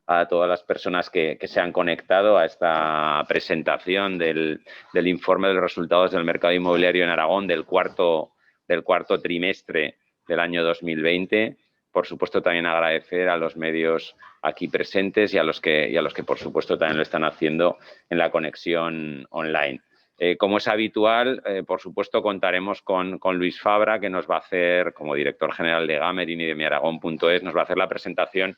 a todas las personas que se han conectado a esta presentación del informe de los resultados del mercado inmobiliario en Aragón del cuarto trimestre del año 2020. Por supuesto, también agradecer a los medios aquí presentes y a los que por supuesto, también lo están haciendo en la conexión online. Como es habitual, por supuesto, contaremos con Luis Fabra, que nos va a hacer, como director general de Gamerin y de miaragón.es, nos va a hacer la presentación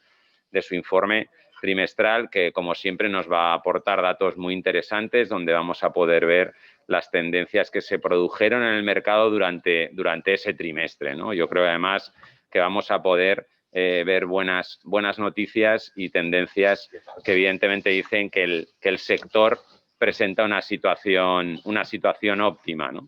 de su informe trimestral, que como siempre nos va a aportar datos muy interesantes, donde vamos a poder ver las tendencias que se produjeron en el mercado durante ese trimestre, ¿no? Yo creo además que vamos a poder ver buenas noticias y tendencias que evidentemente dicen que el sector presenta una situación óptima, ¿no?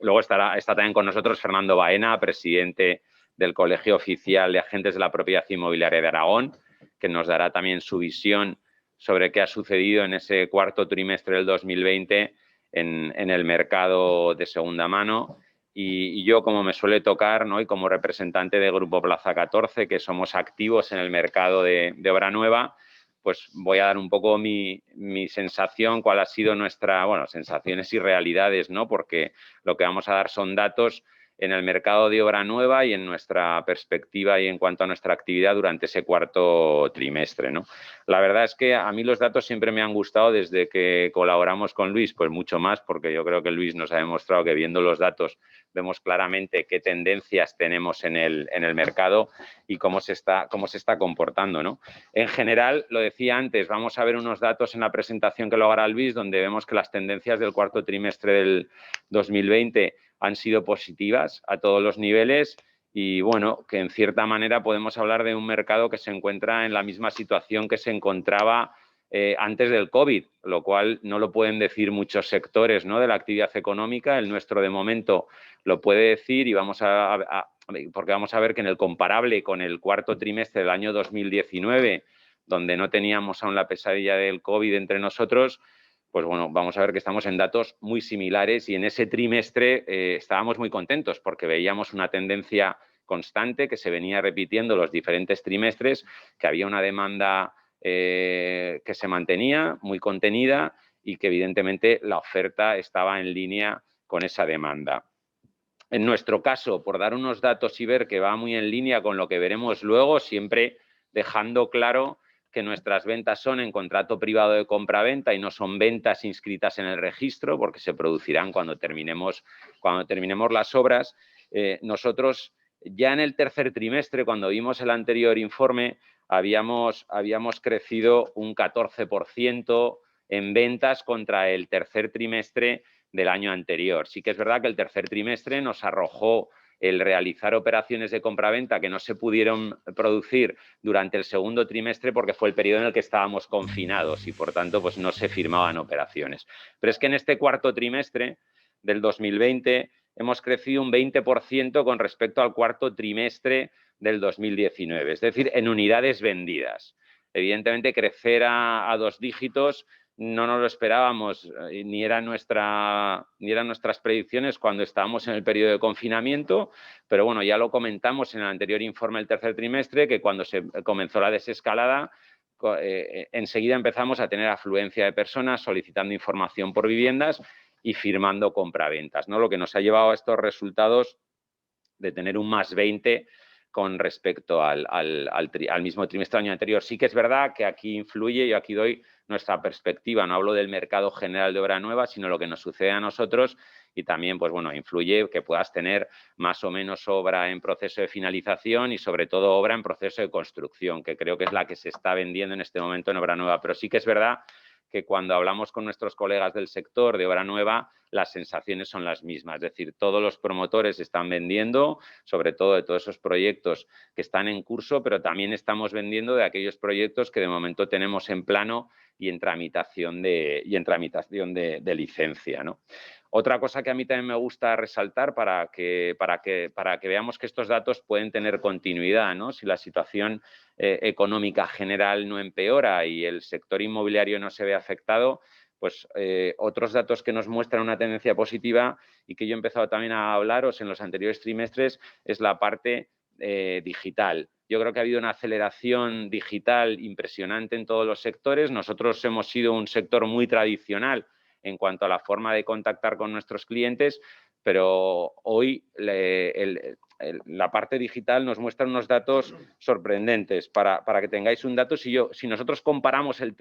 Luego está también con nosotros Fernando Baena, presidente del Colegio Oficial de Agentes de la Propiedad Inmobiliaria de Aragón, que nos dará también su visión sobre qué ha sucedido en ese cuarto trimestre del 2020 en el mercado de segunda mano. Y yo, como me suele tocar, ¿no?, y como representante de Grupo Plaza 14, que somos activos en el mercado de obra nueva, pues voy a dar un poco mi sensación, cuál ha sido nuestra, sensaciones y realidades, ¿no? Porque lo que vamos a dar son datos en el mercado de obra nueva y en nuestra perspectiva y en cuanto a nuestra actividad durante ese cuarto trimestre, ¿no? La verdad es que a mí los datos siempre me han gustado desde que colaboramos con Luis, pues mucho más, porque yo creo que Luis nos ha demostrado que viendo los datos vemos claramente qué tendencias tenemos en el mercado y cómo se está comportando, ¿no? En general, lo decía antes, vamos a ver unos datos en la presentación que lo hará Luis, donde vemos que las tendencias del cuarto trimestre del 2020 han sido positivas a todos los niveles y, bueno, que en cierta manera podemos hablar de un mercado que se encuentra en la misma situación que se encontraba antes del COVID, lo cual no lo pueden decir muchos sectores, ¿no?, de la actividad económica. El nuestro, de momento, lo puede decir y porque vamos a ver que en el comparable con el cuarto trimestre del año 2019, donde no teníamos aún la pesadilla del COVID entre nosotros, pues bueno, vamos a ver que estamos en datos muy similares y en ese trimestre estábamos muy contentos porque veíamos una tendencia constante que se venía repitiendo los diferentes trimestres, que había una demanda que se mantenía muy contenida y que evidentemente la oferta estaba en línea con esa demanda. En nuestro caso, por dar unos datos y ver que va muy en línea con lo que veremos luego, siempre dejando claro que nuestras ventas son en contrato privado de compra-venta y no son ventas inscritas en el registro, porque se producirán cuando terminemos las obras. Nosotros ya en el tercer trimestre, cuando vimos el anterior informe, habíamos crecido un 14% en ventas contra el tercer trimestre del año anterior. Sí que es verdad que el tercer trimestre nos arrojó el realizar operaciones de compraventa que no se pudieron producir durante el segundo trimestre porque fue el periodo en el que estábamos confinados y, por tanto, pues no se firmaban operaciones. Pero es que en este cuarto trimestre del 2020 hemos crecido un 20% con respecto al cuarto trimestre del 2019, es decir, en unidades vendidas. Evidentemente, crecer a 2 dígitos no nos lo esperábamos, ni eran nuestras predicciones cuando estábamos en el periodo de confinamiento, pero bueno, ya lo comentamos en el anterior informe del tercer trimestre, que cuando se comenzó la desescalada, enseguida empezamos a tener afluencia de personas solicitando información por viviendas y firmando compraventas, ¿no? Lo que nos ha llevado a estos resultados de tener un más 20 con respecto al mismo trimestre del año anterior. Sí que es verdad que aquí influye, yo aquí doy nuestra perspectiva, no hablo del mercado general de obra nueva, sino lo que nos sucede a nosotros y también, pues bueno, influye que puedas tener más o menos obra en proceso de finalización y sobre todo obra en proceso de construcción, que creo que es la que se está vendiendo en este momento en obra nueva. Pero sí que es verdad que cuando hablamos con nuestros colegas del sector de obra nueva, las sensaciones son las mismas. Es decir, todos los promotores están vendiendo, sobre todo de todos esos proyectos que están en curso, pero también estamos vendiendo de aquellos proyectos que de momento tenemos en plano y en tramitación de licencia, ¿no? Otra cosa que a mí también me gusta resaltar para que veamos que estos datos pueden tener continuidad, ¿no? Si la situación económica general no empeora y el sector inmobiliario no se ve afectado, pues otros datos que nos muestran una tendencia positiva y que yo he empezado también a hablaros en los anteriores trimestres es la parte digital. Yo creo que ha habido una aceleración digital impresionante en todos los sectores. Nosotros hemos sido un sector muy tradicional en cuanto a la forma de contactar con nuestros clientes, pero hoy la parte digital nos muestra unos datos sorprendentes. Para que tengáis un dato, si nosotros comparamos el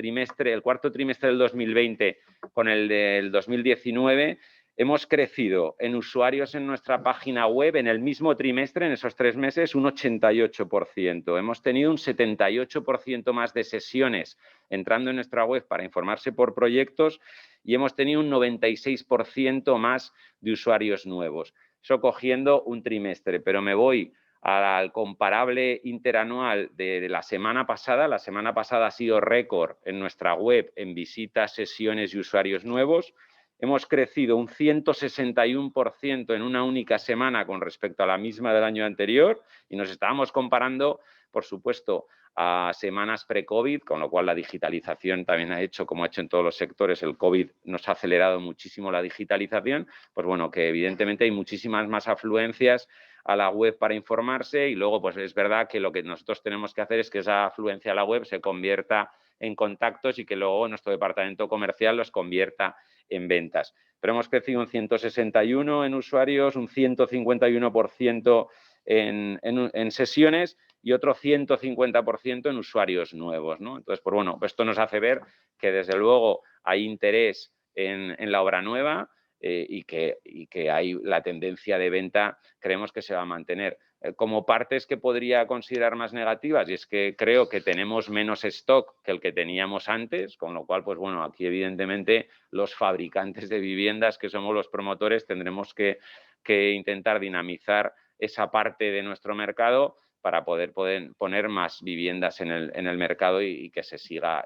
cuarto trimestre del 2020 con el del 2019, hemos crecido en usuarios en nuestra página web en el mismo trimestre, en esos 3 meses, un 88%. Hemos tenido un 78% más de sesiones entrando en nuestra web para informarse por proyectos y hemos tenido un 96% más de usuarios nuevos. Eso cogiendo un trimestre, pero me voy al comparable interanual de la semana pasada. La semana pasada ha sido récord en nuestra web en visitas, sesiones y usuarios nuevos. Hemos crecido un 161% en una única semana con respecto a la misma del año anterior y nos estábamos comparando, por supuesto, a semanas pre-COVID, con lo cual la digitalización también ha hecho, como ha hecho en todos los sectores, el COVID nos ha acelerado muchísimo la digitalización, pues bueno, que evidentemente hay muchísimas más afluencias a la web para informarse y luego pues es verdad que lo que nosotros tenemos que hacer es que esa afluencia a la web se convierta en contactos y que luego nuestro departamento comercial los convierta en ventas. Pero hemos crecido un 161 en usuarios, un 151% en sesiones y otro 150% en usuarios nuevos, ¿no? Entonces, pues bueno, esto nos hace ver que desde luego hay interés en la obra nueva y que hay la tendencia de venta, creemos que se va a mantener. Como partes que podría considerar más negativas, y es que creo que tenemos menos stock que el que teníamos antes, con lo cual, pues bueno, aquí evidentemente los fabricantes de viviendas, que somos los promotores, tendremos que intentar dinamizar esa parte de nuestro mercado para poder poner más viviendas en el mercado y que se siga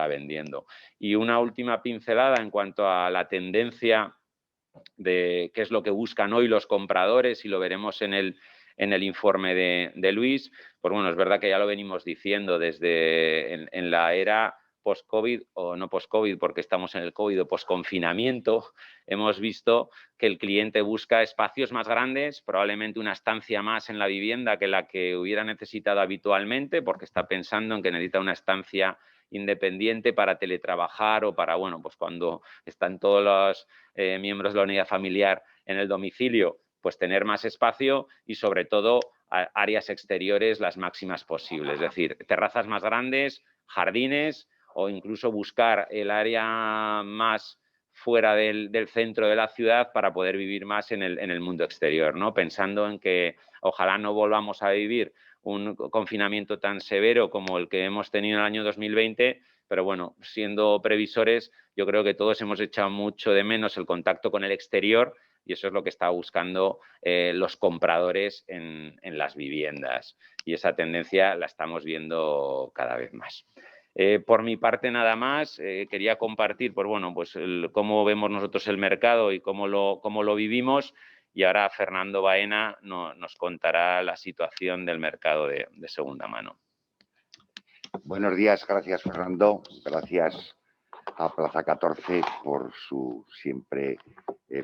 vendiendo. Y una última pincelada en cuanto a la tendencia de qué es lo que buscan hoy los compradores, y lo veremos en el informe de Luis. Pues bueno, es verdad que ya lo venimos diciendo desde en la era post-COVID, o no post-COVID porque estamos en el COVID, o post-confinamiento, hemos visto que el cliente busca espacios más grandes, probablemente una estancia más en la vivienda que la que hubiera necesitado habitualmente, porque está pensando en que necesita una estancia independiente para teletrabajar o para, bueno, pues cuando están todos los miembros de la unidad familiar en el domicilio, pues tener más espacio y sobre todo áreas exteriores las máximas posibles, es decir, terrazas más grandes, jardines o incluso buscar el área más fuera del centro de la ciudad para poder vivir más en el mundo exterior, ¿no? Pensando en que ojalá no volvamos a vivir un confinamiento tan severo como el que hemos tenido en el año 2020, pero bueno, siendo previsores, yo creo que todos hemos echado mucho de menos el contacto con el exterior y eso es lo que está buscando los compradores en las viviendas. Y esa tendencia la estamos viendo cada vez más. Por mi parte, nada más, quería compartir pues, bueno, pues cómo vemos nosotros el mercado y cómo lo vivimos. Y ahora Fernando Baena nos contará la situación del mercado de segunda mano. Buenos días, gracias Fernando, gracias a Plaza 14 por su siempre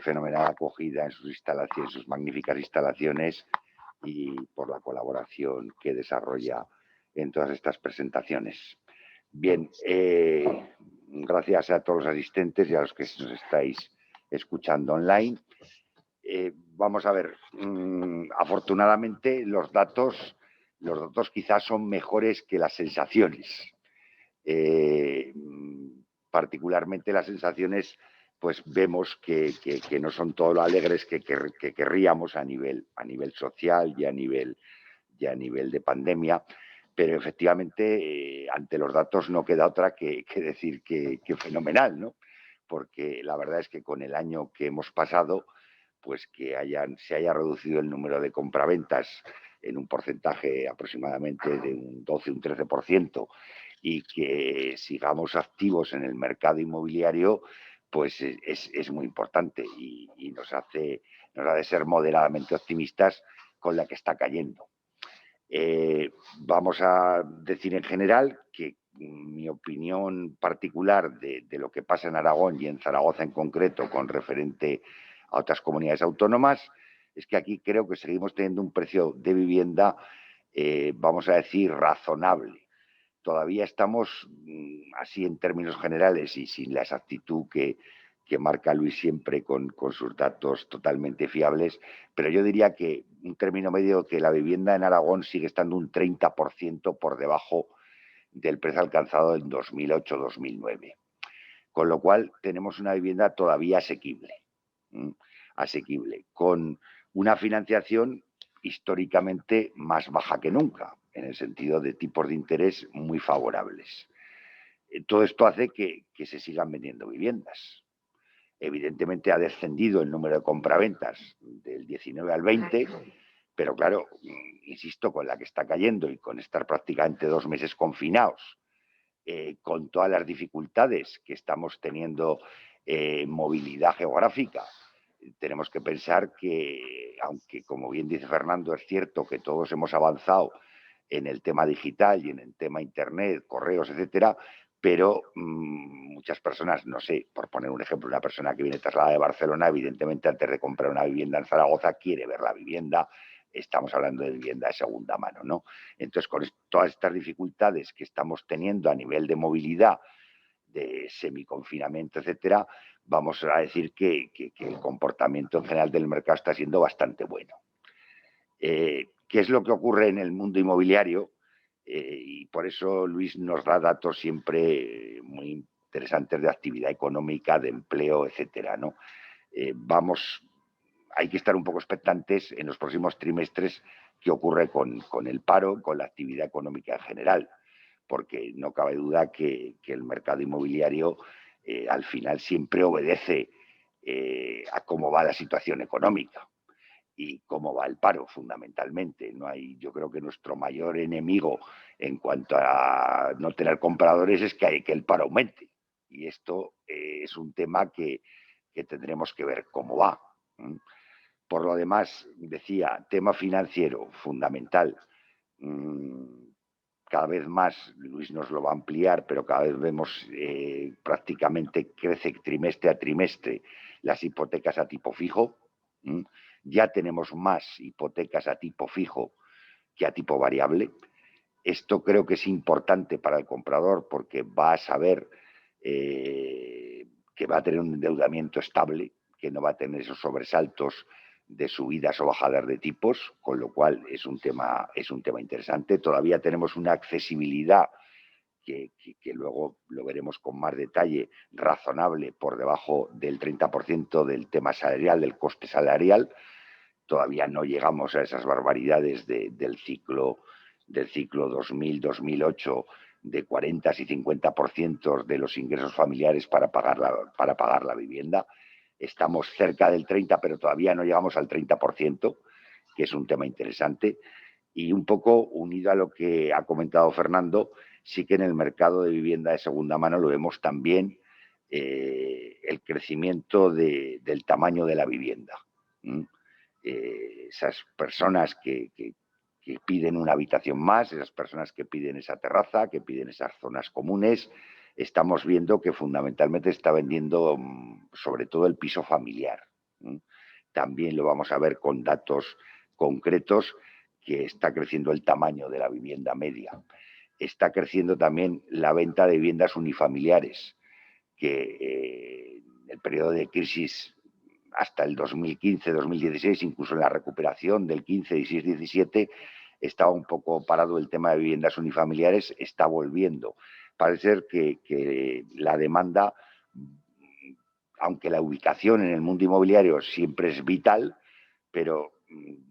fenomenal acogida en sus instalaciones, sus magníficas instalaciones y por la colaboración que desarrolla en todas estas presentaciones. Bien, gracias a todos los asistentes y a los que nos estáis escuchando online. Vamos a ver, afortunadamente los datos quizás son mejores que las sensaciones. Particularmente las sensaciones, pues vemos que no son todo lo alegres que querríamos a nivel social y a nivel de pandemia, pero efectivamente ante los datos no queda otra que decir que fenomenal, ¿no? Porque la verdad es que con el año que hemos pasado, pues que se haya reducido el número de compraventas en un porcentaje aproximadamente de un 12, un 13%, y que sigamos activos en el mercado inmobiliario, pues es muy importante y nos ha de ser moderadamente optimistas con la que está cayendo. Vamos a decir en general que mi opinión particular de lo que pasa en Aragón y en Zaragoza en concreto con referente a otras comunidades autónomas es que aquí creo que seguimos teniendo un precio de vivienda vamos a decir, razonable. Todavía estamos, así en términos generales y sin la exactitud que marca Luis siempre con sus datos totalmente fiables, pero yo diría que un término medio, que la vivienda en Aragón sigue estando un 30% por debajo del precio alcanzado en 2008-2009. Con lo cual tenemos una vivienda todavía asequible, con una financiación históricamente más baja que nunca, en el sentido de tipos de interés muy favorables. Todo esto hace que se sigan vendiendo viviendas. Evidentemente ha descendido el número de compraventas del 19 al 20, pero claro, insisto, con la que está cayendo y con estar prácticamente 2 meses confinados, con todas las dificultades que estamos teniendo en movilidad geográfica, tenemos que pensar que, aunque como bien dice Fernando, es cierto que todos hemos avanzado en el tema digital y en el tema internet, correos, etcétera, pero muchas personas, no sé, por poner un ejemplo, una persona que viene trasladada de Barcelona, evidentemente antes de comprar una vivienda en Zaragoza quiere ver la vivienda. Estamos hablando de vivienda de segunda mano, ¿no? Entonces, con todas estas dificultades que estamos teniendo a nivel de movilidad, de semiconfinamiento, etcétera, vamos a decir que el comportamiento en general del mercado está siendo bastante bueno. ¿Qué es lo que ocurre en el mundo inmobiliario? Y por eso Luis nos da datos siempre muy interesantes de actividad económica, de empleo, etcétera, ¿no? Hay que estar un poco expectantes en los próximos trimestres qué ocurre con el paro, con la actividad económica en general, porque no cabe duda que el mercado inmobiliario al final siempre obedece a cómo va la situación económica y cómo va el paro, fundamentalmente. Yo creo que nuestro mayor enemigo en cuanto a no tener compradores es que el paro aumente. Y esto es un tema que tendremos que ver cómo va. Por lo demás, decía, tema financiero, fundamental. Cada vez más, Luis nos lo va a ampliar, pero cada vez vemos prácticamente crece trimestre a trimestre las hipotecas a tipo fijo. Ya tenemos más hipotecas a tipo fijo que a tipo variable. Esto creo que es importante para el comprador porque va a saber que va a tener un endeudamiento estable, que no va a tener esos sobresaltos de subidas o bajadas de tipos, con lo cual es un tema interesante. Todavía tenemos una accesibilidad que luego lo veremos con más detalle, razonable, por debajo del 30% del tema salarial, del coste salarial. Todavía no llegamos a esas barbaridades del ciclo 2000-2008, de 40 y 50% de los ingresos familiares para pagar la vivienda. Estamos cerca del 30, pero todavía no llegamos al 30%, que es un tema interesante. Y un poco unido a lo que ha comentado Fernando, sí que en el mercado de vivienda de segunda mano lo vemos también el crecimiento del tamaño de la vivienda. Esas personas que piden una habitación más, esas personas que piden esa terraza, que piden esas zonas comunes, estamos viendo que fundamentalmente está vendiendo sobre todo el piso familiar. También lo vamos a ver con datos concretos, que está creciendo el tamaño de la vivienda media. Está creciendo también la venta de viviendas unifamiliares, que en el periodo de crisis hasta el 2015-2016, incluso en la recuperación del 15, 16, 17, estaba un poco parado el tema de viviendas unifamiliares, está volviendo. Parece ser que la demanda, aunque la ubicación en el mundo inmobiliario siempre es vital, pero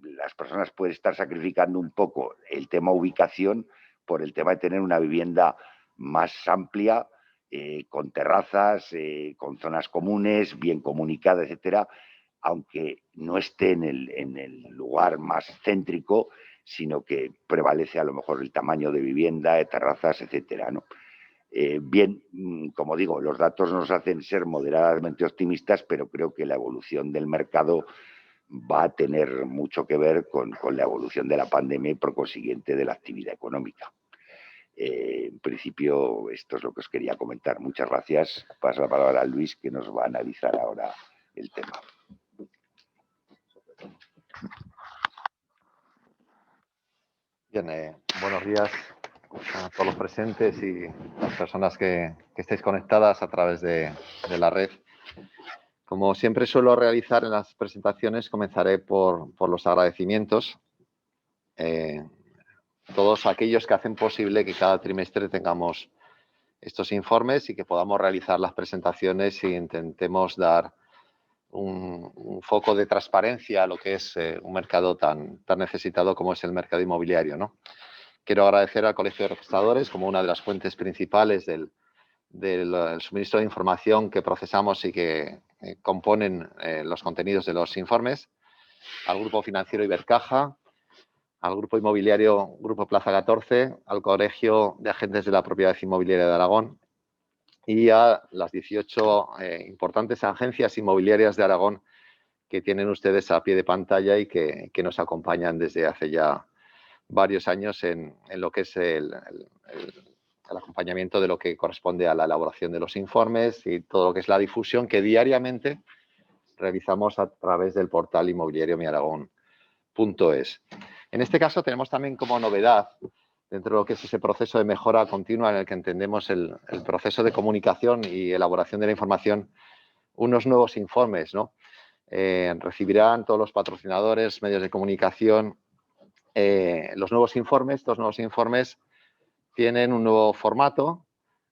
las personas pueden estar sacrificando un poco el tema ubicación por el tema de tener una vivienda más amplia, con terrazas, con zonas comunes, bien comunicada, etcétera, aunque no esté en el lugar más céntrico, sino que prevalece a lo mejor el tamaño de vivienda, de terrazas, etcétera, ¿no? Bien, como digo, los datos nos hacen ser moderadamente optimistas, pero creo que la evolución del mercado va a tener mucho que ver con la evolución de la pandemia y por consiguiente de la actividad económica. En principio, esto es lo que os quería comentar. Muchas gracias. Paso la palabra a Luis, que nos va a analizar ahora el tema. Bien, buenos días a todos los presentes y las personas que estéis conectadas a través de la red. Como siempre suelo realizar en las presentaciones, comenzaré por los agradecimientos. Todos aquellos que hacen posible que cada trimestre tengamos estos informes y que podamos realizar las presentaciones e intentemos dar un foco de transparencia a lo que es un mercado tan necesitado como es el mercado inmobiliario, ¿no? Quiero agradecer al Colegio de Registradores como una de las fuentes principales del suministro de información que procesamos y que componen los contenidos de los informes, al Grupo Financiero Ibercaja, al Grupo Inmobiliario Grupo Plaza 14, al Colegio de Agentes de la Propiedad Inmobiliaria de Aragón y a las 18 importantes agencias inmobiliarias de Aragón que tienen ustedes a pie de pantalla y que nos acompañan desde hace ya varios años en lo que es el acompañamiento de lo que corresponde a la elaboración de los informes y todo lo que es la difusión que diariamente realizamos a través del portal inmobiliariomiaragón.es. En este caso tenemos también como novedad, dentro de lo que es ese proceso de mejora continua en el que entendemos el proceso de comunicación y elaboración de la información, unos nuevos informes, ¿no? Recibirán todos los patrocinadores, medios de comunicación, los nuevos informes. Estos nuevos informes tienen un nuevo formato,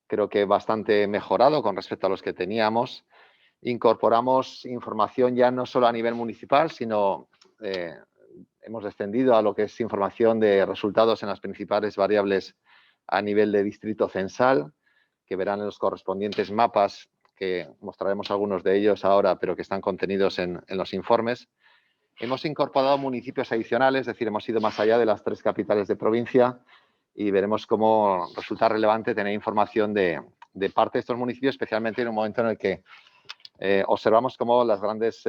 creo que bastante mejorado con respecto a los que teníamos. Incorporamos información ya no solo a nivel municipal, sino hemos descendido a lo que es información de resultados en las principales variables a nivel de distrito censal, que verán en los correspondientes mapas, que mostraremos algunos de ellos ahora, pero que están contenidos en los informes. Hemos incorporado municipios adicionales, es decir, hemos ido más allá de las 3 capitales de provincia y veremos cómo resulta relevante tener información de parte de estos municipios, especialmente en un momento en el que observamos cómo las grandes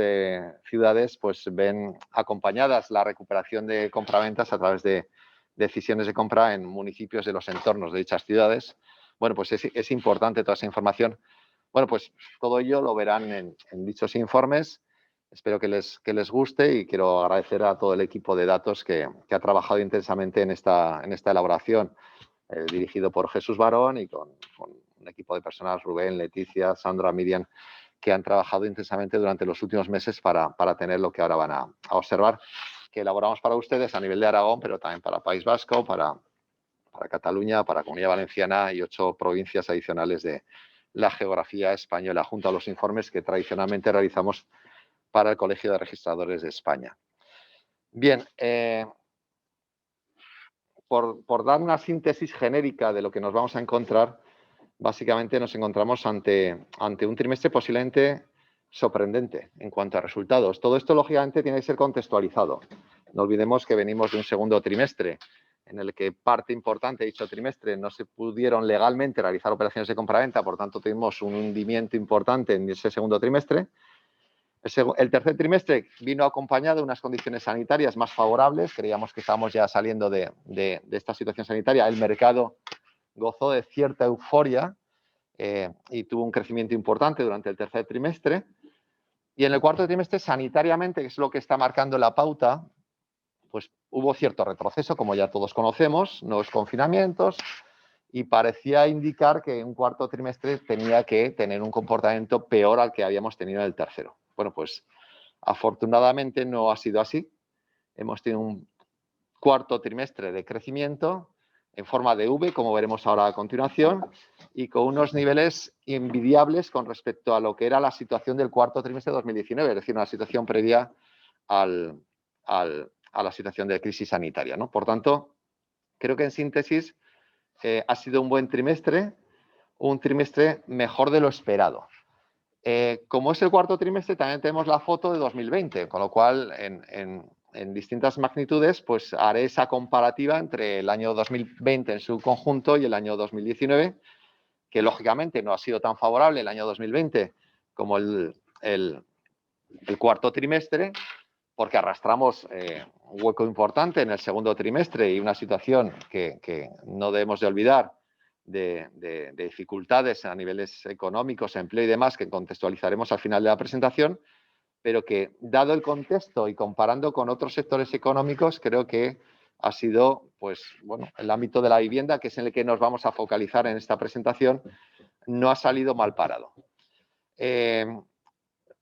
ciudades pues, ven acompañadas la recuperación de compraventas a través de decisiones de compra en municipios de los entornos de dichas ciudades. Bueno, pues es importante toda esa información. Bueno, pues todo ello lo verán en dichos informes. Espero que les guste y quiero agradecer a todo el equipo de datos que ha trabajado intensamente en esta elaboración, dirigido por Jesús Barón y con un equipo de personas, Rubén, Leticia, Sandra, Miriam, que han trabajado intensamente durante los últimos meses para tener lo que ahora van a observar, que elaboramos para ustedes a nivel de Aragón, pero también para País Vasco, para Cataluña, para Comunidad Valenciana y 8 provincias adicionales de la geografía española, junto a los informes que tradicionalmente realizamos para el Colegio de Registradores de España. Bien, por dar una síntesis genérica de lo que nos vamos a encontrar, básicamente nos encontramos ante un trimestre posiblemente sorprendente en cuanto a resultados. Todo esto, lógicamente, tiene que ser contextualizado. No olvidemos que venimos de un segundo trimestre en el que parte importante de dicho trimestre no se pudieron legalmente realizar operaciones de compraventa, por tanto, tuvimos un hundimiento importante en ese segundo trimestre. El tercer trimestre vino acompañado de unas condiciones sanitarias más favorables. Creíamos que estábamos ya saliendo de esta situación sanitaria. El mercado gozó de cierta euforia y tuvo un crecimiento importante durante el tercer trimestre. Y en el cuarto trimestre, sanitariamente, que es lo que está marcando la pauta, pues hubo cierto retroceso, como ya todos conocemos, nuevos confinamientos, y parecía indicar que un cuarto trimestre tenía que tener un comportamiento peor al que habíamos tenido en el tercero. Bueno, pues afortunadamente no ha sido así. Hemos tenido un cuarto trimestre de crecimiento en forma de V, como veremos ahora a continuación, y con unos niveles envidiables con respecto a lo que era la situación del cuarto trimestre de 2019, es decir, una situación previa a la situación de crisis sanitaria, ¿no? Por tanto, creo que en síntesis ha sido un buen trimestre, un trimestre mejor de lo esperado. Como es el cuarto trimestre, también tenemos la foto de 2020, con lo cual en distintas magnitudes, pues haré esa comparativa entre el año 2020 en su conjunto y el año 2019, que lógicamente no ha sido tan favorable el año 2020 como el cuarto trimestre, porque arrastramos un hueco importante en el segundo trimestre y una situación que no debemos de olvidar de dificultades a niveles económicos, empleo y demás, que contextualizaremos al final de la presentación, pero que, dado el contexto y comparando con otros sectores económicos, creo que ha sido, pues, bueno, el ámbito de la vivienda, que es en el que nos vamos a focalizar en esta presentación, no ha salido mal parado.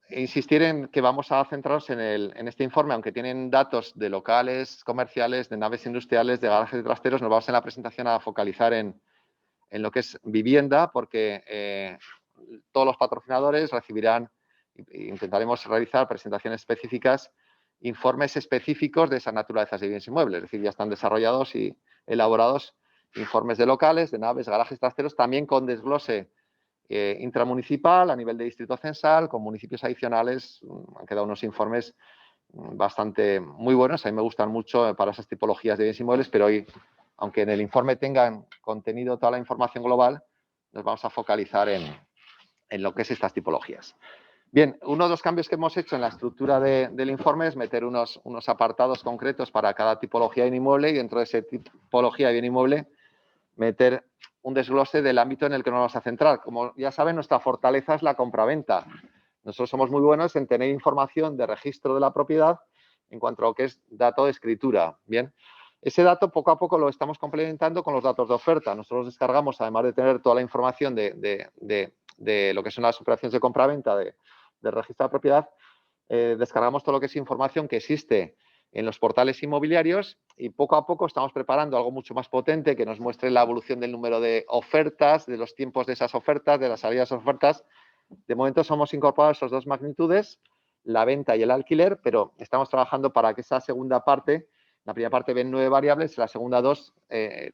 Insistir en que vamos a centrarnos en este informe, aunque tienen datos de locales comerciales, de naves industriales, de garajes y trasteros, nos vamos en la presentación a focalizar en lo que es vivienda, porque todos los patrocinadores recibirán, intentaremos realizar presentaciones específicas, informes específicos de esas naturalezas de bienes inmuebles, es decir, ya están desarrollados y elaborados informes de locales, de naves, garajes, trasteros, también con desglose intramunicipal a nivel de distrito censal, con municipios adicionales. Han quedado unos informes bastante muy buenos, a mí me gustan mucho para esas tipologías de bienes inmuebles, pero hoy, aunque en el informe tengan contenido toda la información global, nos vamos a focalizar en lo que es estas tipologías. Bien, uno de los cambios que hemos hecho en la estructura del informe es meter unos apartados concretos para cada tipología de bien inmueble y dentro de esa tipología de bien inmueble meter un desglose del ámbito en el que nos vamos a centrar. Como ya saben, nuestra fortaleza es la compraventa. Nosotros somos muy buenos en tener información de registro de la propiedad en cuanto a lo que es dato de escritura. Bien, ese dato poco a poco lo estamos complementando con los datos de oferta. Nosotros descargamos, además de tener toda la información de lo que son las operaciones de compraventa del registro de la propiedad, descargamos todo lo que es información que existe en los portales inmobiliarios y poco a poco estamos preparando algo mucho más potente que nos muestre la evolución del número de ofertas, de los tiempos de esas ofertas, de las salidas de ofertas. De momento hemos incorporado esas dos magnitudes, la venta y el alquiler, pero estamos trabajando para que esa segunda parte, la primera parte ven 9 variables, la segunda 2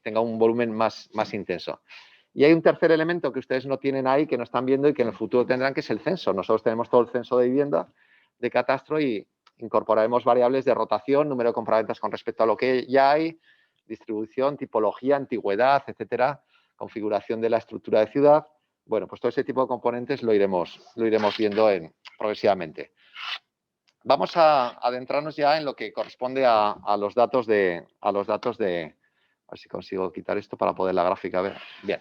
tenga un volumen más intenso. Y hay un tercer elemento que ustedes no tienen ahí, que no están viendo y que en el futuro tendrán, que es el censo. Nosotros tenemos todo el censo de vivienda, de catastro, y incorporaremos variables de rotación, número de compraventas con respecto a lo que ya hay, distribución, tipología, antigüedad, etcétera, configuración de la estructura de ciudad. Bueno, pues todo ese tipo de componentes lo iremos viendo progresivamente. Vamos a adentrarnos ya en lo que corresponde a los datos de... A ver si consigo quitar esto para poder la gráfica ver. Bien.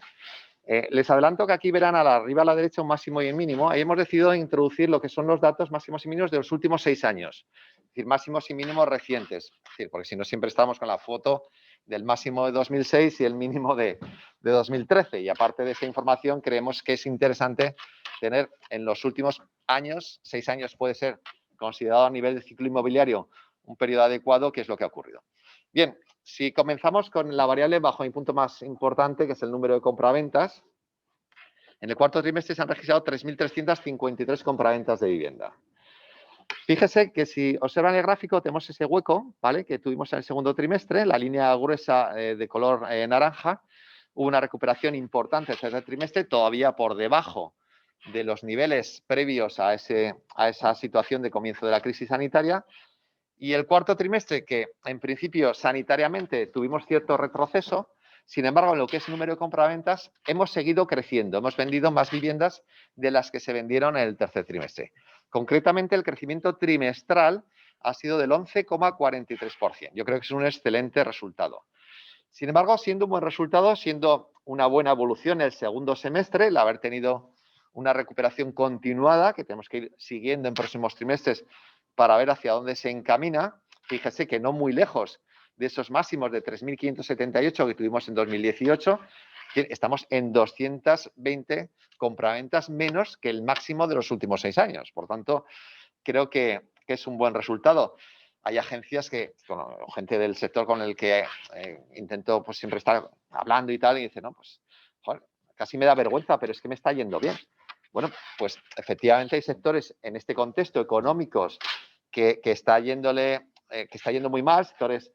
Les adelanto que aquí verán arriba a la derecha un máximo y un mínimo. Ahí hemos decidido introducir lo que son los datos máximos y mínimos de los últimos 6 años. Es decir, máximos y mínimos recientes. Es decir, porque si no siempre estamos con la foto del máximo de 2006 y el mínimo de 2013. Y aparte de esa información, creemos que es interesante tener en los últimos años, 6 años puede ser considerado a nivel de ciclo inmobiliario un periodo adecuado, que es lo que ha ocurrido. Bien, si comenzamos con la variable bajo mi punto más importante, que es el número de compraventas, en el cuarto trimestre se han registrado 3.353 compraventas de vivienda. Fíjese que si observan el gráfico tenemos ese hueco, ¿vale?, que tuvimos en el segundo trimestre, la línea gruesa de color naranja. Hubo una recuperación importante en el trimestre, todavía por debajo de los niveles previos a esa situación de comienzo de la crisis sanitaria. Y el cuarto trimestre, que en principio sanitariamente tuvimos cierto retroceso, sin embargo, en lo que es número de compraventas, hemos seguido creciendo. Hemos vendido más viviendas de las que se vendieron en el tercer trimestre. Concretamente, el crecimiento trimestral ha sido del 11,43%. Yo creo que es un excelente resultado. Sin embargo, siendo un buen resultado, siendo una buena evolución el segundo semestre, el haber tenido una recuperación continuada, que tenemos que ir siguiendo en próximos trimestres para ver hacia dónde se encamina. Fíjese que no muy lejos de esos máximos de 3.578 que tuvimos en 2018, estamos en 220 compraventas menos que el máximo de los últimos 6 años. Por tanto, creo que es un buen resultado. Hay agencias o gente del sector con el que intento pues siempre estar hablando y tal, y dice, no, pues joder, casi me da vergüenza, pero es que me está yendo bien. Bueno, pues efectivamente hay sectores en este contexto económicos que está yendo muy mal, sectores,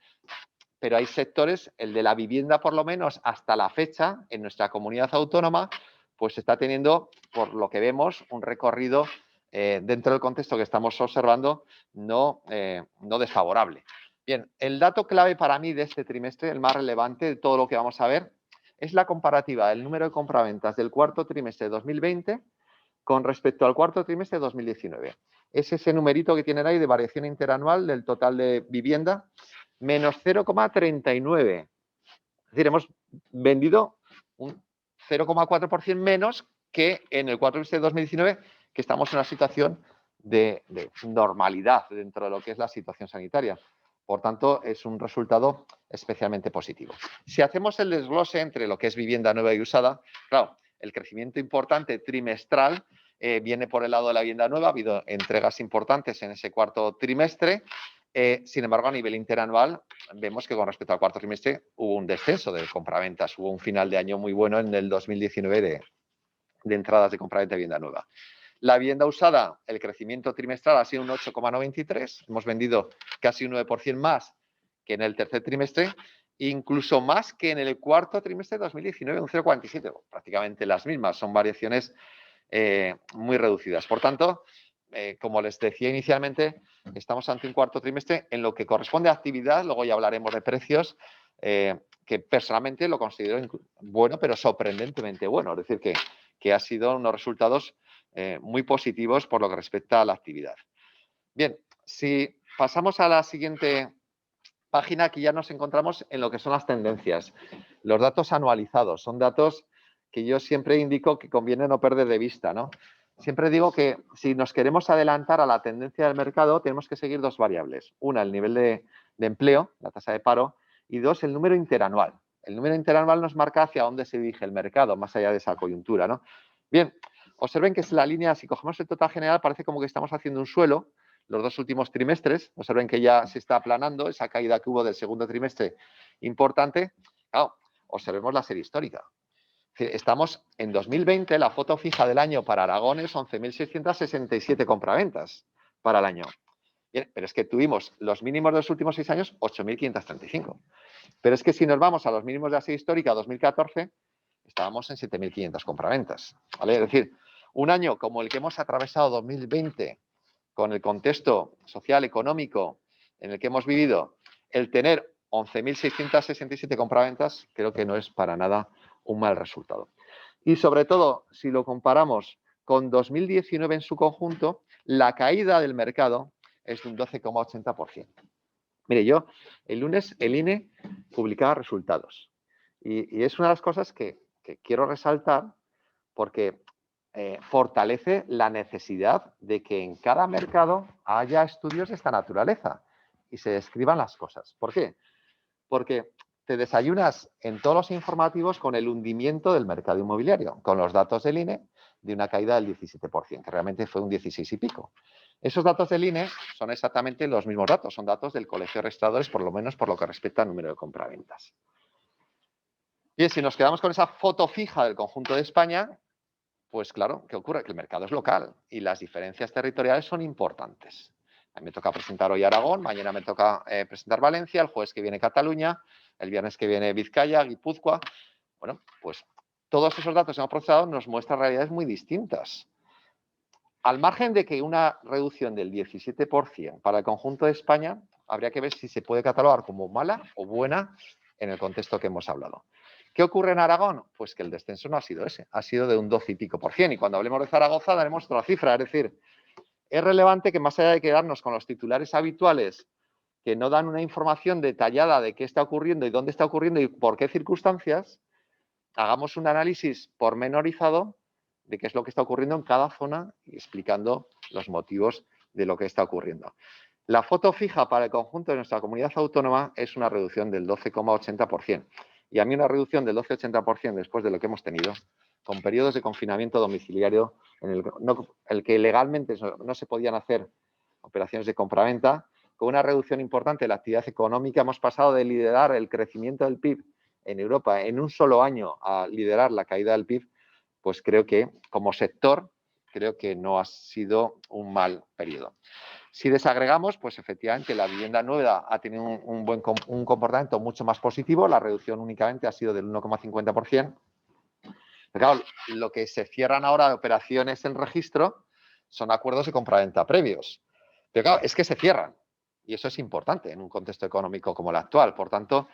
pero hay sectores, el de la vivienda por lo menos hasta la fecha, en nuestra comunidad autónoma, pues está teniendo, por lo que vemos, un recorrido dentro del contexto que estamos observando no desfavorable. Bien, el dato clave para mí de este trimestre, el más relevante de todo lo que vamos a ver, es la comparativa del número de compraventas del cuarto trimestre de 2020 con respecto al cuarto trimestre de 2019. Es ese numerito que tienen ahí de variación interanual del total de vivienda, menos 0,39. Es decir, hemos vendido un 0,4% menos que en el cuarto trimestre de 2019, que estamos en una situación de normalidad dentro de lo que es la situación sanitaria. Por tanto, es un resultado especialmente positivo. Si hacemos el desglose entre lo que es vivienda nueva y usada, claro, el crecimiento importante trimestral viene por el lado de la vivienda nueva. Ha habido entregas importantes en ese cuarto trimestre. Sin embargo, a nivel interanual, vemos que con respecto al cuarto trimestre hubo un descenso de compraventas. Hubo un final de año muy bueno en el 2019 de entradas de compraventa de vivienda nueva. La vivienda usada, el crecimiento trimestral ha sido un 8,93. Hemos vendido casi un 9% más que en el tercer trimestre, incluso más que en el cuarto trimestre de 2019, un 0,47. Prácticamente las mismas, son variaciones muy reducidas. Por tanto, como les decía inicialmente, estamos ante un cuarto trimestre en lo que corresponde a actividad, luego ya hablaremos de precios, que personalmente lo considero bueno, pero sorprendentemente bueno. Es decir, que ha sido unos resultados muy positivos por lo que respecta a la actividad. Bien, si pasamos a la siguiente página, aquí ya nos encontramos en lo que son las tendencias. Los datos anualizados son datos que yo siempre indico que conviene no perder de vista, ¿no? Siempre digo que si nos queremos adelantar a la tendencia del mercado, tenemos que seguir dos variables. Una, el nivel de empleo, la tasa de paro, y dos, el número interanual. El número interanual nos marca hacia dónde se dirige el mercado, más allá de esa coyuntura, ¿no? Bien, observen que es la línea, si cogemos el total general, parece como que estamos haciendo un suelo. Los dos últimos trimestres, observen que ya se está aplanando, esa caída que hubo del segundo trimestre importante. Claro, observemos la serie histórica. Estamos en 2020, la foto fija del año para Aragón es 11.667 compraventas para el año. Bien, pero es que tuvimos los mínimos de los últimos 6 años, 8.535. Pero es que si nos vamos a los mínimos de la serie histórica, 2014, estábamos en 7.500 compraventas. ¿Vale? Es decir, un año como el que hemos atravesado 2020, con el contexto social, económico en el que hemos vivido, el tener 11.667 compraventas, creo que no es para nada un mal resultado. Y sobre todo, si lo comparamos con 2019 en su conjunto, la caída del mercado es de un 12,80%. Mire, yo el lunes el INE publicaba resultados y es una de las cosas que quiero resaltar porque fortalece la necesidad de que en cada mercado haya estudios de esta naturaleza y se describan las cosas. ¿Por qué? Porque te desayunas en todos los informativos con el hundimiento del mercado inmobiliario, con los datos del INE de una caída del 17%, que realmente fue un 16 y pico. Esos datos del INE son exactamente los mismos datos, son datos del Colegio de Registradores, por lo menos por lo que respecta al número de compraventas. Bien, si nos quedamos con esa foto fija del conjunto de España, pues claro, ¿qué ocurre? Que el mercado es local y las diferencias territoriales son importantes. A mí me toca presentar hoy Aragón, mañana me toca presentar Valencia, el jueves que viene Cataluña, el viernes que viene Vizcaya, Guipúzcoa. Bueno, pues todos esos datos que hemos procesado nos muestran realidades muy distintas. Al margen de que una reducción del 17% para el conjunto de España, habría que ver si se puede catalogar como mala o buena en el contexto que hemos hablado. ¿Qué ocurre en Aragón? Pues que el descenso no ha sido ese, ha sido de un 12 y pico %. Y cuando hablemos de Zaragoza daremos otra cifra. Es decir, es relevante que más allá de quedarnos con los titulares habituales que no dan una información detallada de qué está ocurriendo y dónde está ocurriendo y por qué circunstancias, hagamos un análisis pormenorizado de qué es lo que está ocurriendo en cada zona y explicando los motivos de lo que está ocurriendo. La foto fija para el conjunto de nuestra comunidad autónoma es una reducción del 12,80%. Y a mí una reducción del 12,80% después de lo que hemos tenido, con periodos de confinamiento domiciliario en el que legalmente no se podían hacer operaciones de compraventa, con una reducción importante de la actividad económica, hemos pasado de liderar el crecimiento del PIB en Europa en un solo año a liderar la caída del PIB, pues creo que como sector, creo que no ha sido un mal periodo. Si desagregamos, pues efectivamente la vivienda nueva ha tenido un comportamiento mucho más positivo, la reducción únicamente ha sido del 1,50%. Pero claro, lo que se cierran ahora de operaciones en registro son acuerdos de compraventa previos. Pero claro, es que se cierran y eso es importante en un contexto económico como el actual. Por tanto,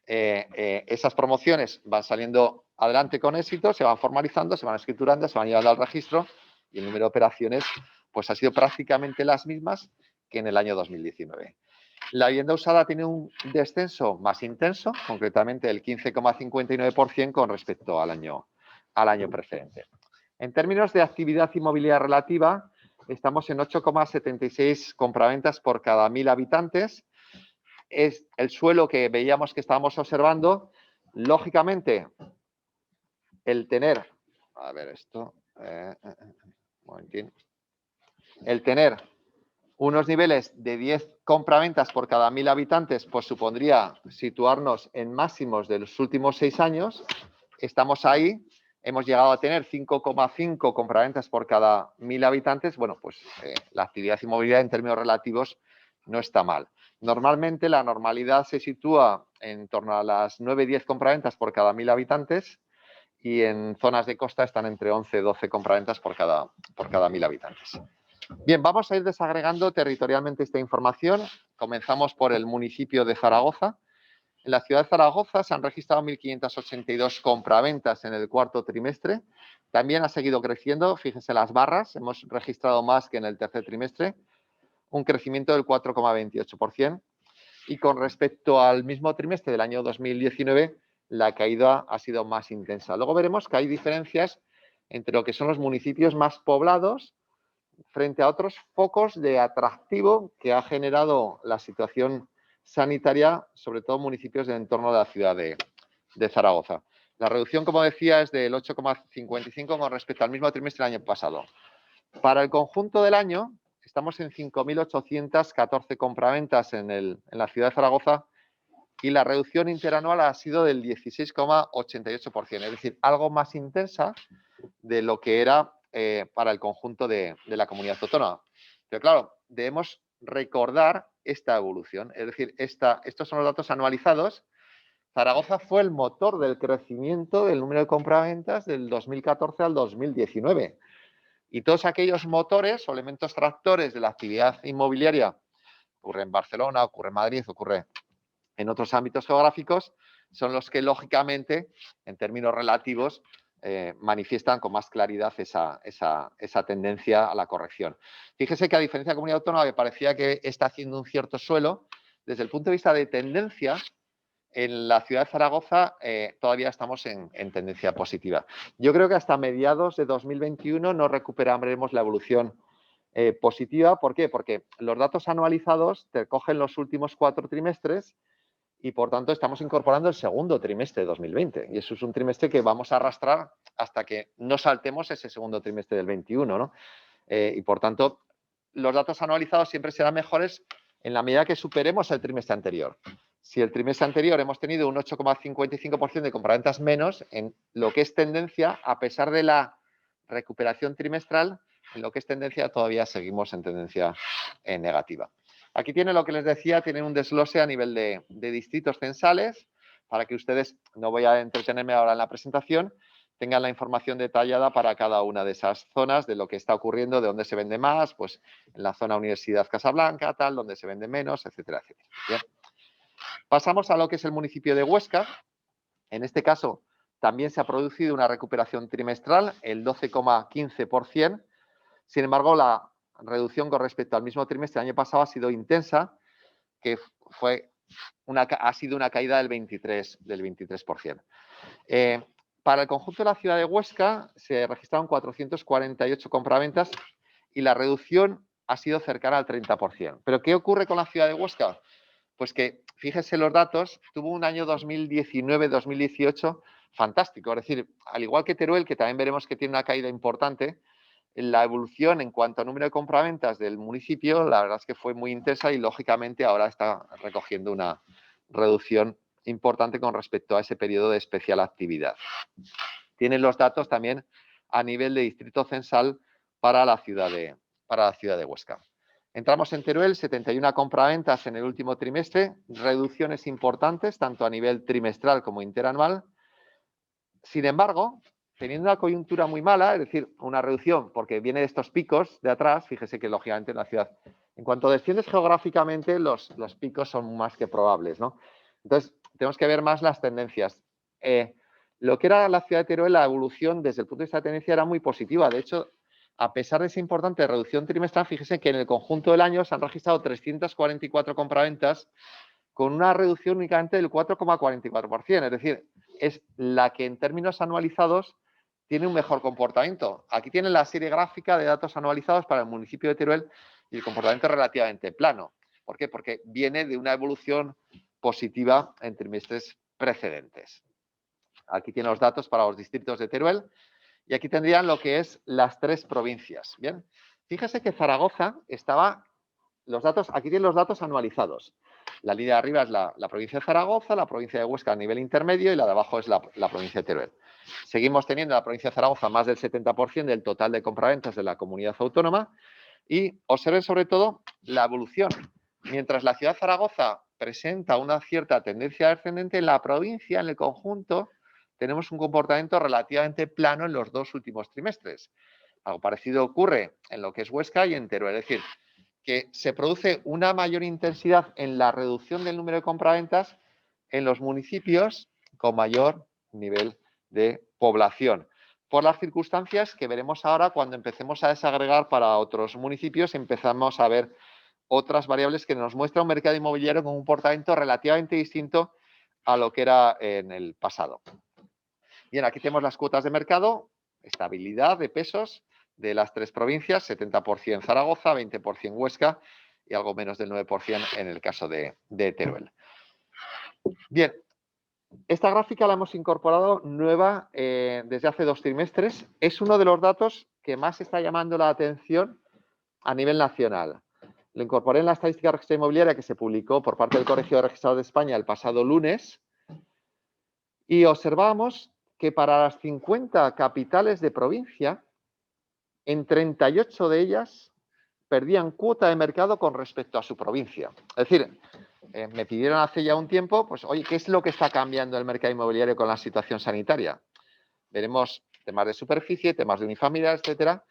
esas promociones van saliendo adelante con éxito, se van formalizando, se van escriturando, se van llevando al registro y el número de operaciones pues ha sido prácticamente las mismas que en el año 2019. La vivienda usada tiene un descenso más intenso, concretamente el 15,59% con respecto al año precedente. En términos de actividad inmobiliaria relativa, estamos en 8,76 compraventas por cada 1.000 habitantes. es el suelo que veíamos que estábamos observando. Lógicamente, el tener, a ver esto, un momentín, el tener unos niveles de 10 compraventas por cada 1.000 habitantes, pues supondría situarnos en máximos de los últimos 6 años. Estamos ahí, hemos llegado a tener 5,5 compraventas por cada 1.000 habitantes. Bueno, pues la actividad inmobiliaria en términos relativos no está mal. Normalmente la normalidad se sitúa en torno a las 9-10 compraventas por cada 1.000 habitantes y en zonas de costa están entre 11-12 compraventas por cada 1.000 habitantes. Bien, vamos a ir desagregando territorialmente esta información. Comenzamos por el municipio de Zaragoza. En la ciudad de Zaragoza se han registrado 1.582 compraventas en el cuarto trimestre. También ha seguido creciendo, fíjense las barras, hemos registrado más que en el tercer trimestre, un crecimiento del 4,28%. Y con respecto al mismo trimestre del año 2019, la caída ha sido más intensa. Luego veremos que hay diferencias entre lo que son los municipios más poblados frente a otros focos de atractivo que ha generado la situación sanitaria, sobre todo municipios del entorno de la ciudad de Zaragoza. La reducción, como decía, es del 8,55 con respecto al mismo trimestre del año pasado. Para el conjunto del año, estamos en 5.814 compraventas en la ciudad de Zaragoza y la reducción interanual ha sido del 16,88%, es decir, algo más intensa de lo que era para el conjunto de la comunidad autónoma. Pero claro, debemos recordar esta evolución, es decir, estos son los datos anualizados. Zaragoza fue el motor del crecimiento del número de compraventas del 2014 al 2019. Y todos aquellos motores o elementos tractores de la actividad inmobiliaria, ocurre en Barcelona, ocurre en Madrid, ocurre en otros ámbitos geográficos, son los que lógicamente, en términos relativos, manifiestan con más claridad esa tendencia a la corrección. Fíjese que a diferencia de la comunidad autónoma, me parecía que está haciendo un cierto suelo, desde el punto de vista de tendencia, en la ciudad de Zaragoza todavía estamos en tendencia positiva. Yo creo que hasta mediados de 2021 no recuperaremos la evolución positiva. ¿Por qué? Porque los datos anualizados te cogen los últimos 4 trimestres y, por tanto, estamos incorporando el segundo trimestre de 2020. Y eso es un trimestre que vamos a arrastrar hasta que no saltemos ese segundo trimestre del 21, ¿no? Y, por tanto, los datos anualizados siempre serán mejores en la medida que superemos el trimestre anterior. Si el trimestre anterior hemos tenido un 8,55% de compraventas menos, en lo que es tendencia, a pesar de la recuperación trimestral, en lo que es tendencia todavía seguimos en tendencia negativa. Aquí tiene lo que les decía, tiene un desglose a nivel de distritos censales, para que ustedes, no voy a entretenerme ahora en la presentación, tengan la información detallada para cada una de esas zonas, de lo que está ocurriendo, de dónde se vende más, pues en la zona Universidad Casablanca, tal, donde se vende menos, etcétera, etcétera. Bien. Pasamos a lo que es el municipio de Huesca. En este caso, también se ha producido una recuperación trimestral, el 12,15%. Sin embargo, la reducción con respecto al mismo trimestre del año pasado ha sido intensa, que ha sido una caída del 23%. Para el conjunto de la ciudad de Huesca se registraron 448 compraventas y la reducción ha sido cercana al 30%. ¿Pero qué ocurre con la ciudad de Huesca? Pues que, fíjense los datos, tuvo un año 2019-2018 fantástico. Es decir, al igual que Teruel, que también veremos que tiene una caída importante, la evolución en cuanto a número de compraventas del municipio, la verdad es que fue muy intensa y, lógicamente, ahora está recogiendo una reducción importante con respecto a ese periodo de especial actividad. Tienen los datos también a nivel de distrito censal para la ciudad de Huesca. Entramos en Teruel, 71 compraventas en el último trimestre, reducciones importantes, tanto a nivel trimestral como interanual. Sin embargo, teniendo una coyuntura muy mala, es decir, una reducción porque viene de estos picos de atrás, fíjese que lógicamente en la ciudad, en cuanto desciendes geográficamente, los picos son más que probables, ¿no? Entonces, tenemos que ver más las tendencias. Lo que era la ciudad de Teruel, la evolución desde el punto de vista de tendencia era muy positiva. De hecho, a pesar de esa importante reducción trimestral, fíjense que en el conjunto del año se han registrado 344 compraventas con una reducción únicamente del 4,44%. Es decir, es la que en términos anualizados tiene un mejor comportamiento. Aquí tienen la serie gráfica de datos anualizados para el municipio de Teruel y el comportamiento relativamente plano. ¿Por qué? Porque viene de una evolución positiva en trimestres precedentes. Aquí tienen los datos para los distritos de Teruel y aquí tendrían lo que es las 3 provincias. Bien, fíjese que Zaragoza estaba, aquí tienen los datos anualizados. La línea de arriba es la provincia de Zaragoza, la provincia de Huesca a nivel intermedio y la de abajo es la provincia de Teruel. Seguimos teniendo la provincia de Zaragoza más del 70% del total de compraventas de la comunidad autónoma y observen sobre todo la evolución. Mientras la ciudad de Zaragoza presenta una cierta tendencia ascendente, en la provincia, en el conjunto, tenemos un comportamiento relativamente plano en los 2 últimos trimestres. Algo parecido ocurre en lo que es Huesca y en Teruel. Es decir, que se produce una mayor intensidad en la reducción del número de compraventas en los municipios con mayor nivel de población. Por las circunstancias que veremos ahora cuando empecemos a desagregar para otros municipios, empezamos a ver otras variables que nos muestra un mercado inmobiliario con un comportamiento relativamente distinto a lo que era en el pasado. Bien, aquí tenemos las cuotas de mercado, estabilidad de pesos de las 3 provincias, 70% Zaragoza, 20% Huesca y algo menos del 9% en el caso de Teruel. Bien, esta gráfica la hemos incorporado nueva desde hace 2 trimestres. Es uno de los datos que más está llamando la atención a nivel nacional. Lo incorporé en la estadística de registro inmobiliaria que se publicó por parte del Colegio de Registrados de España el pasado lunes y observamos que para las 50 capitales de provincia, en 38 de ellas perdían cuota de mercado con respecto a su provincia. Es decir, me pidieron hace ya un tiempo, pues, oye, ¿qué es lo que está cambiando el mercado inmobiliario con la situación sanitaria? Veremos temas de superficie, temas de unifamiliar, etcétera,